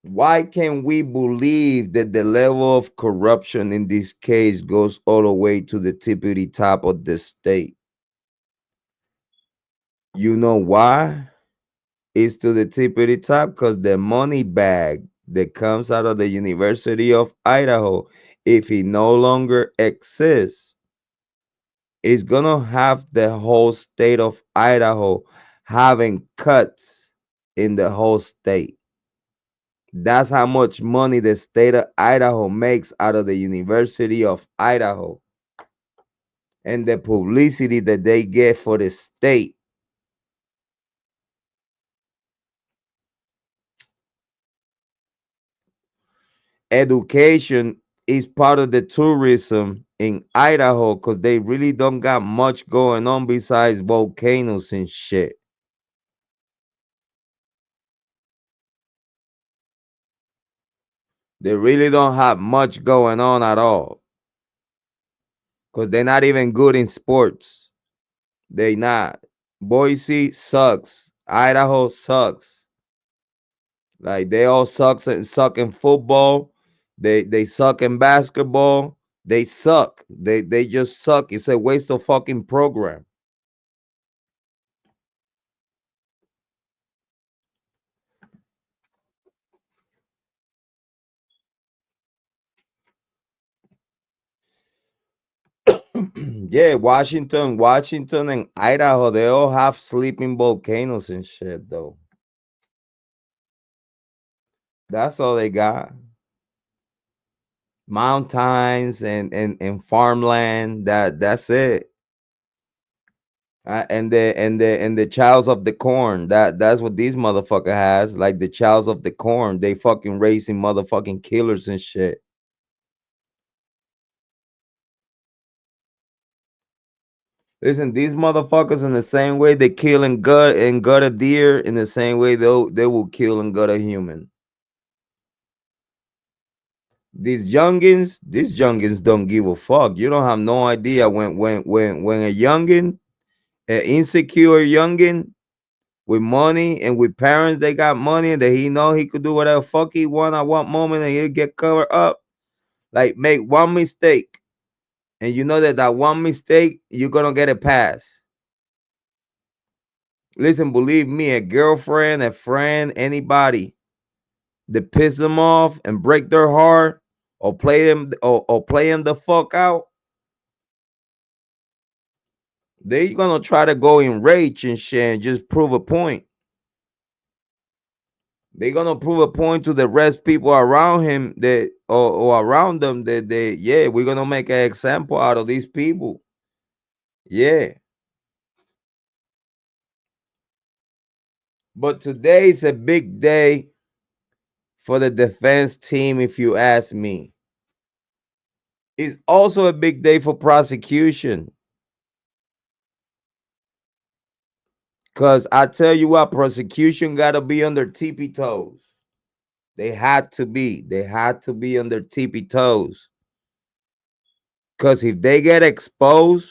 Why can we believe that the level of corruption in this case goes all the way to the tippity top of the state? You know why? It's to the tippity top because the money bag that comes out of the University of Idaho if it no longer exists, it's gonna have the whole state of Idaho having cuts in the whole state. That's how much money the state of Idaho makes out of the University of Idaho and the publicity that they get for the state. Education is part of the tourism in Idaho because they really don't got much going on besides volcanoes and shit. They really don't have much going on at all because they're not even good in sports. They not. Boise sucks. Idaho sucks. Like they all suck in football. They suck in basketball. They suck. They just suck. It's a waste of fucking program. Yeah, Washington and Idaho, they all have sleeping volcanoes and shit though. That's all they got. Mountains and farmland. That's it. And the childs of the corn. That's what these motherfucker has. Like the childs of the corn. They fucking raising motherfucking killers and shit. Listen, these motherfuckers in the same way they kill and gut a deer, in the same way they will kill and gut a human. These youngins don't give a fuck. You don't have no idea when a youngin, an insecure youngin with money and with parents they got money and that he know he could do whatever fuck he want at one moment and he'll get covered up. Like make one mistake and you know that one mistake you're gonna get a pass. Listen, believe me, a girlfriend, a friend, anybody that piss them off and break their heart or play them the fuck out, they gonna try to go in rage and shit and just prove a point. They gonna prove a point to the rest people around him that or around them that they yeah, we're gonna make an example out of these people. Yeah. But today is a big day for the defense team, if you ask me. It's also a big day for prosecution. Cause I tell you what, prosecution gotta be on their tippy toes. They had to be. They had to be on their tippy toes. Cause if they get exposed,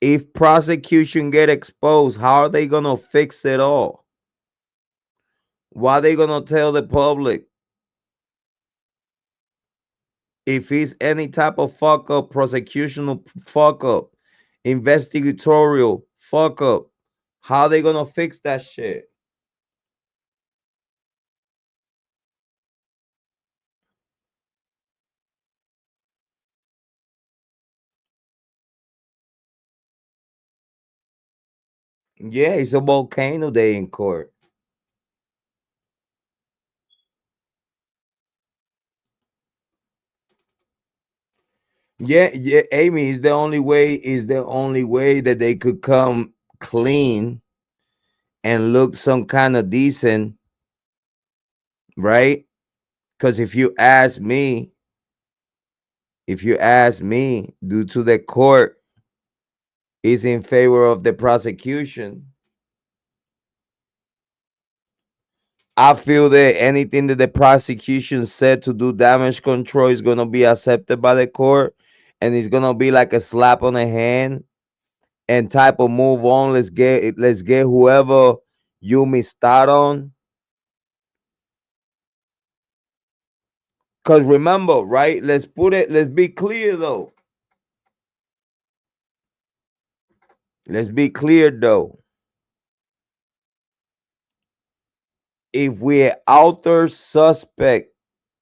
if prosecution get exposed, how are they gonna fix it all? Why are they gonna tell the public if it's any type of fuck up, prosecutional fuck up, investigatorial fuck up? How they gonna fix that shit? Yeah, it's a volcano day in court. Yeah, yeah, Amy is the only way that they could come clean and look some kind of decent, right? Because if you ask me, due to the court is in favor of the prosecution, I feel that anything that the prosecution said to do damage control is gonna be accepted by the court, and it's gonna be like a slap on the hand and type of move on. Let's get whoever you missed out on. Cause remember, right? Let's be clear though. Let's be clear though. If we're out there suspect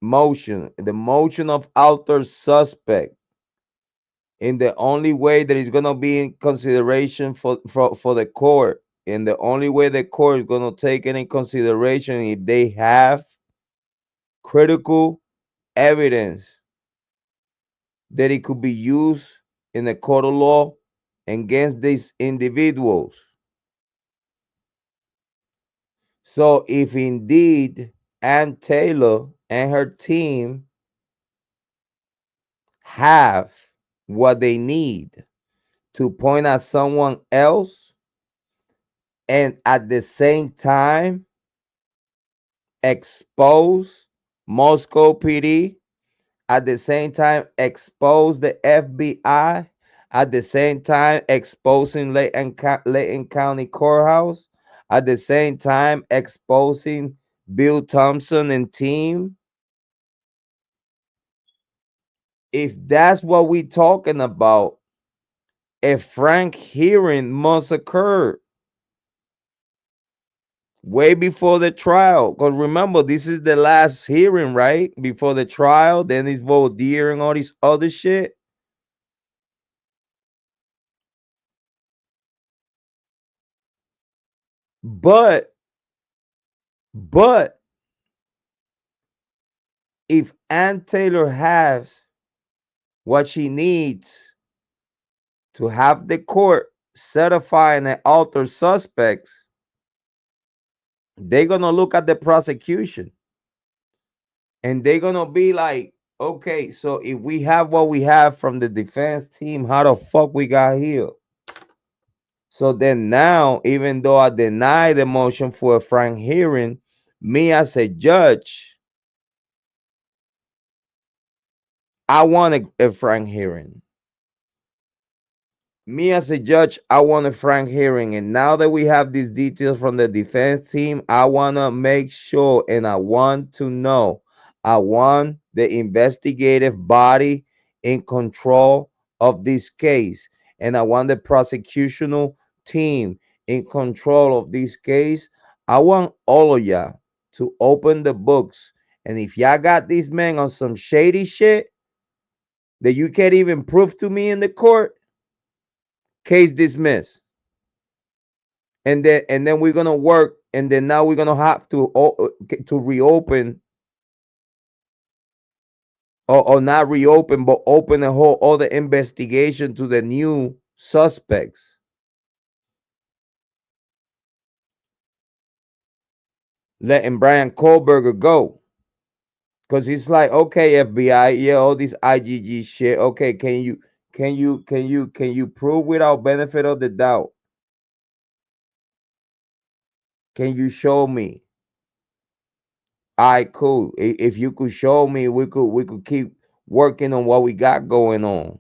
the motion of altered suspect, in the only way that is gonna be in consideration for the court, and the only way the court is gonna take it in consideration if they have critical evidence that it could be used in the court of law against these individuals. So if indeed Ann Taylor and her team have what they need to point at someone else and at the same time expose Moscow PD, at the same time expose the FBI, at the same time exposing Layton County Courthouse, at the same time exposing Bill Thompson and team. If that's what we talking about, a frank hearing must occur way before the trial. Because remember, this is the last hearing, right? Before the trial, then it's voir dire and all this other shit. But but if Ann Taylor has what she needs to have the court certifying and alter suspects, they're gonna look at the prosecution and they're gonna be like, okay, so if we have what we have from the defense team, how the fuck we got here? So then now, even though I deny the motion for a frank hearing, me as a judge, I want a frank hearing. Me as a judge, I want a frank hearing. And now that we have these details from the defense team, I want to make sure and I want to know. I want the investigative body in control of this case. And I want the prosecutional team in control of this case. I want all of y'all to open the books. And if y'all got these men on some shady shit that you can't even prove to me in the court, case dismissed. And then we're gonna work, and then now we're gonna have to reopen, or not reopen, but open a whole other investigation to the new suspects, letting Bryan Kohberger go. Because he's like, okay, FBI, yeah, all this IGG shit. Okay, can you prove without benefit of the doubt? Can you show me? All right, cool. If you could show me, we could keep working on what we got going on.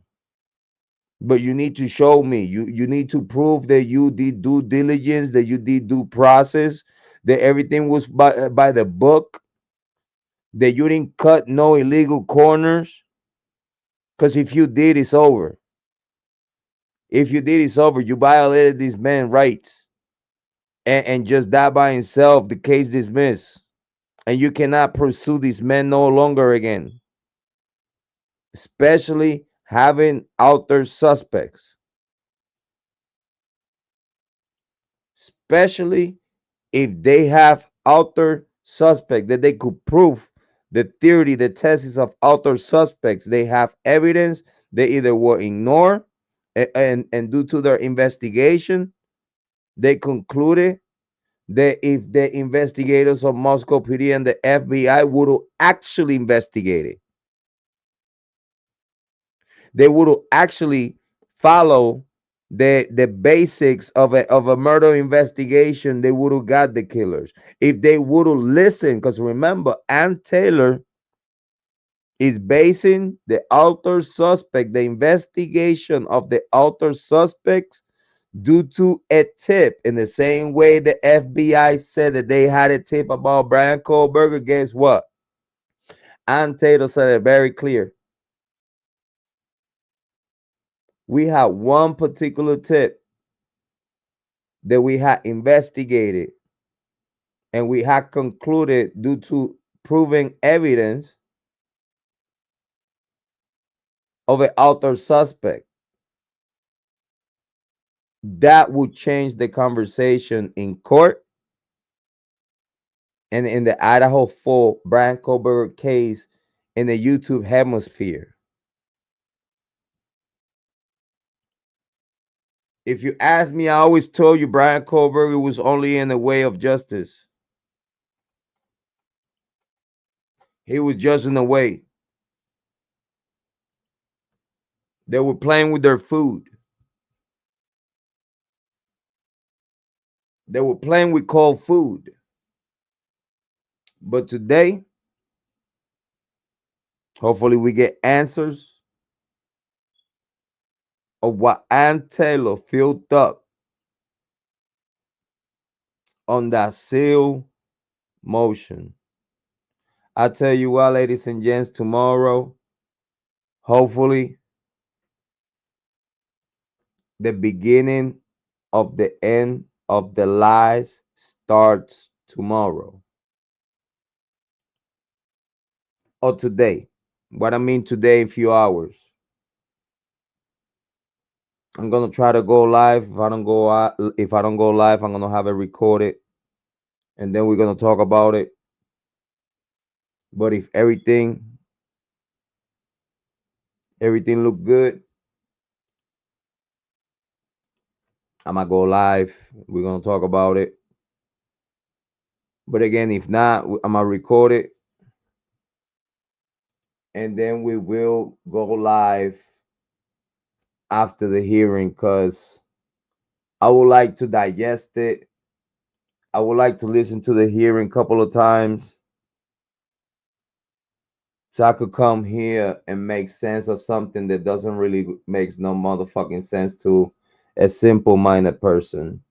But you need to show me. You need to prove that you did due diligence, that you did due process, that everything was by the book, that you didn't cut no illegal corners. Because if you did, it's over. If you did, it's over. You violated this man's rights, and just that by himself, the case dismissed, and you cannot pursue this man no longer again, especially having outer suspects, especially if they have outer suspect that they could prove the theory, the thesis of outer suspects. They have evidence. They either were ignored, and due to their investigation, they concluded that if the investigators of Moscow PD and the FBI would have actually investigated, they would have actually follow the basics of a murder investigation, they would have got the killers. If they would have listened, because remember, Ann Taylor is basing the outer suspect, the investigation of the outer suspects, due to a tip. In the same way the FBI said that they had a tip about Bryan Kohberger, guess what? Ann Taylor said it very clear. We had one particular tip that we had investigated, and we had concluded due to proving evidence of an outer suspect. That would change the conversation in court and in the Idaho 4 Bryan Kohberger case in the YouTube hemisphere. If you ask me, I always told you Bryan Kohberger was only in the way of justice. He was just in the way. They were playing with their food. They were playing with cold food. But today, hopefully, we get answers of what Ann Taylor filled up on that seal motion. I tell you what, ladies and gents, tomorrow, hopefully, the beginning of the end of the lies starts tomorrow or today. What I mean today, in a few hours. I'm gonna try to go live. If I don't go live, I'm gonna have it recorded, and then we're gonna talk about it. But if everything look good, I'm gonna go live. We're gonna talk about it. But again, if not, I'm gonna record it, and then we will go live after the hearing because I would like to digest it. I would like to listen to the hearing a couple of times so I could come here and make sense of something that doesn't really makes no motherfucking sense to a simple-minded person.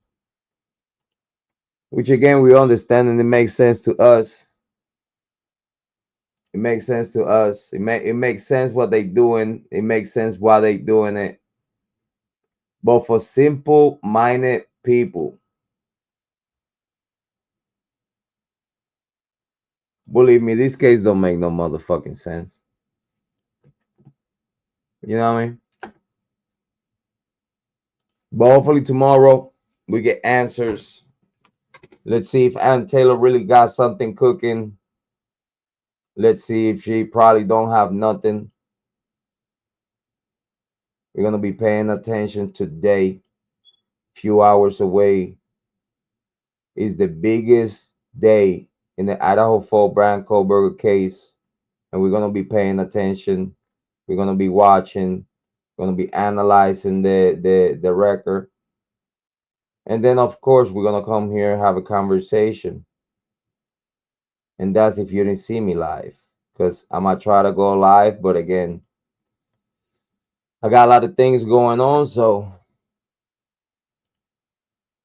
Which again, we understand and it makes sense to us. It makes sense to us. It makes sense what they doing. It makes sense why they doing it. But for simple-minded people, believe me, this case don't make no motherfucking sense. You know what I mean? But hopefully tomorrow we get answers. Let's see if Ann Taylor really got something cooking. Let's see if she probably don't have nothing. We're gonna be paying attention today. Few hours away is the biggest day in the Idaho 4 Bryan Kohberger case, and we're gonna be paying attention. We're gonna be watching. We're gonna be analyzing the record, and then of course we're gonna come here and have a conversation. And that's if you didn't see me live, because I might try to go live, but again, I got a lot of things going on, so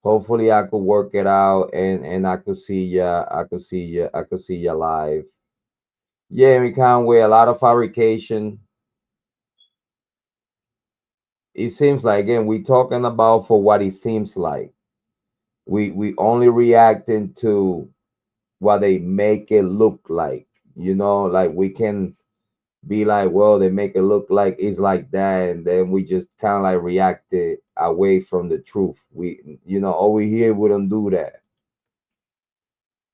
hopefully I could work it out and I could see ya. I could see ya live. Yeah, we can't wait. A lot of fabrication. It seems like again we talking about for what it seems like. We only reacting to what they make it look like. You know, like we can be like, well, they make it look like it's like that, and then we just kind of like reacted away from the truth. Over here we don't do that.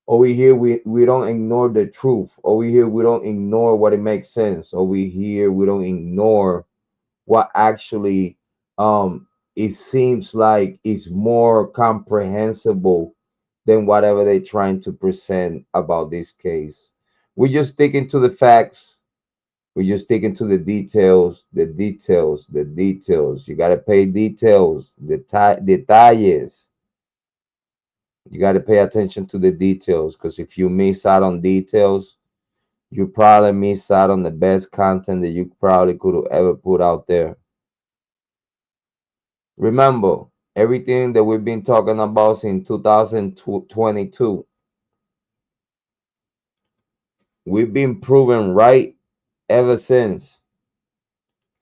Over here we don't ignore the truth. Over here we don't ignore what it makes sense. Over here we don't ignore what actually it seems like is more comprehensible than whatever they're trying to present about this case. We're just sticking to the facts. We're just sticking to the details, the details, the details. You gotta pay details, detalles. You gotta pay attention to the details because if you miss out on details, you probably miss out on the best content that you probably could have ever put out there. Remember, everything that we've been talking about since 2022, we've been proven right ever since.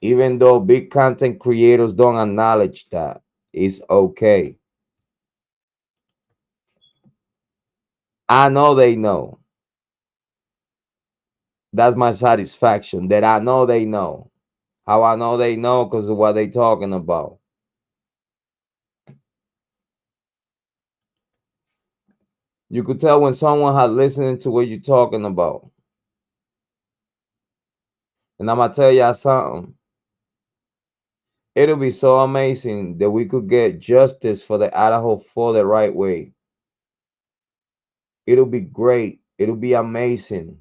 Even though big content creators don't acknowledge that, it's okay. I know they know. That's my satisfaction that I know they know. How I know they know? Because of what they talking about. You could tell when someone had listening to what you're talking about. And I'm gonna tell y'all something. It'll be so amazing that we could get justice for the Idaho for the right way. It'll be great. It'll be amazing.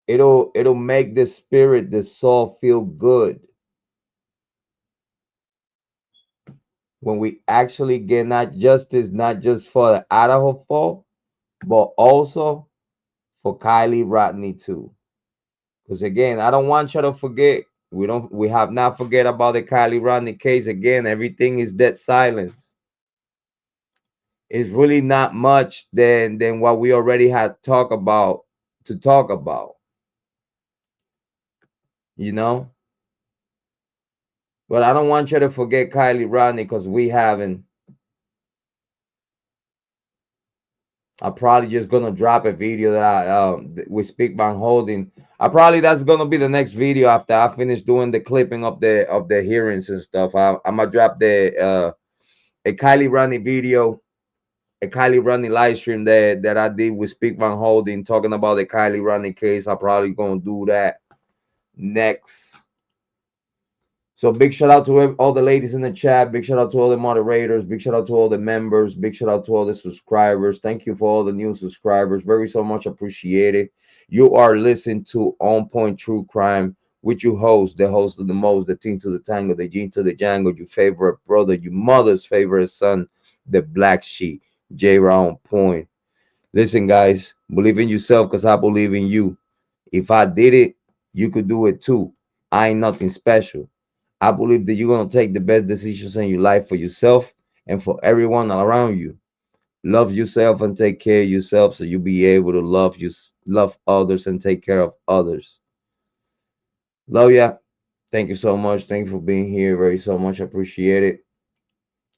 It'll make the spirit, the soul feel good when we actually get not justice, not just for the Idaho fall, but also for Kiely Rodni too. Because again, I don't want you to forget. We have not forget about the Kiely Rodni case. Again, everything is dead silence. It's really not much than what we already had talk about to talk about. You know? But I don't want you to forget Kiely Rodni because we haven't. I'm probably just gonna drop a video that I we speak by holding. That's gonna be the next video after I finish doing the clipping of the hearings and stuff. I'm gonna drop a Kiely Rodni video, a Kiely Rodni live stream that I did with Speak Van Holding talking about the Kiely Rodni case. I'm probably gonna do that next. So big shout out to all the ladies in the chat. Big shout out to all the moderators. Big shout out to all the members. Big shout out to all the subscribers. Thank you for all the new subscribers. Very so much appreciated. You are listening to On Point True Crime with your host, the host of the most, the team to the tango, the gene to the Django, your favorite brother, your mother's favorite son, the black sheep, Jrod on point. Listen, guys, believe in yourself because I believe in you. If I did it, you could do it too. I ain't nothing special. I believe that you're going to take the best decisions in your life for yourself and for everyone around you. Love yourself and take care of yourself so you'll be able to love others and take care of others. Love ya. Thank you so much. Thank you for being here. Very so much. Appreciate it.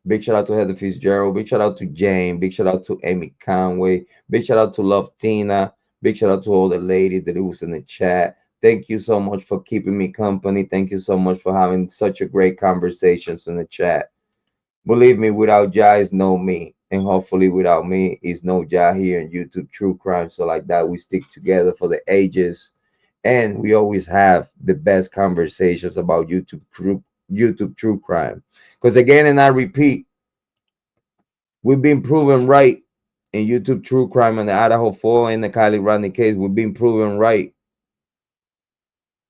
Big shout out to Heather Fitzgerald. Big shout out to Jane. Big shout out to Amy Conway. Big shout out to Love Tina. Big shout out to all the ladies that was in the chat. Thank you so much for keeping me company. Thank you so much for having such a great conversations in the chat. Believe me, without Ja is no me. And hopefully without me is no Ja here in YouTube True Crime. So like that, we stick together for the ages. And we always have the best conversations about YouTube True Crime. Because again, and I repeat, we've been proven right in YouTube True Crime and the Idaho 4 and the Kiely Rodni case. We've been proven right.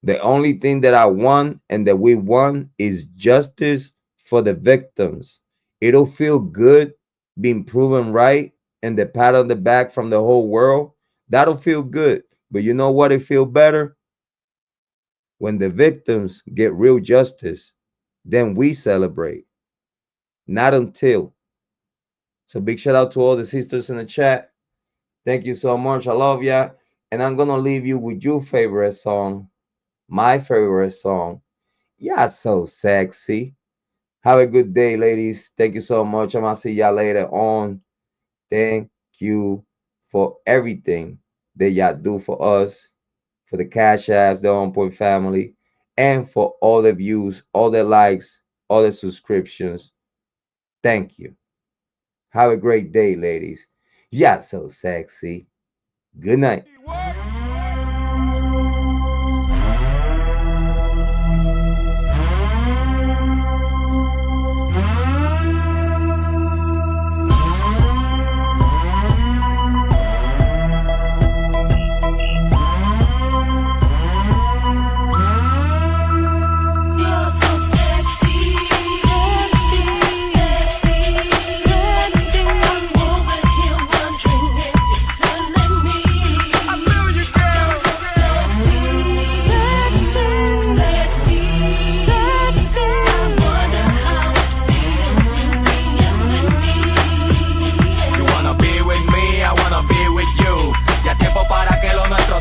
The only thing that I want and that we want is justice for the victims. It'll feel good being proven right and the pat on the back from the whole world. That'll feel good. But you know what? It feel better when the victims get real justice. Then we celebrate. Not until. So big shout out to all the sisters in the chat. Thank you so much. I love ya. And I'm going to leave you with your favorite song. My favorite song. Yeah, so sexy. Have a good day, ladies. Thank you so much. I'm going to see y'all later on. Thank you for everything that y'all do for us, for the Cash Apps, the On Point family, and for all the views, all the likes, all the subscriptions. Thank you. Have a great day, ladies. Yeah, so sexy. Good night.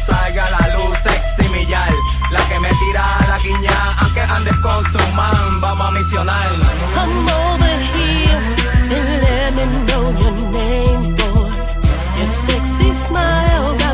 Salga a la luz, sexy millar. La que me tira a la guiña, aunque ande con su man, vamos a misionar.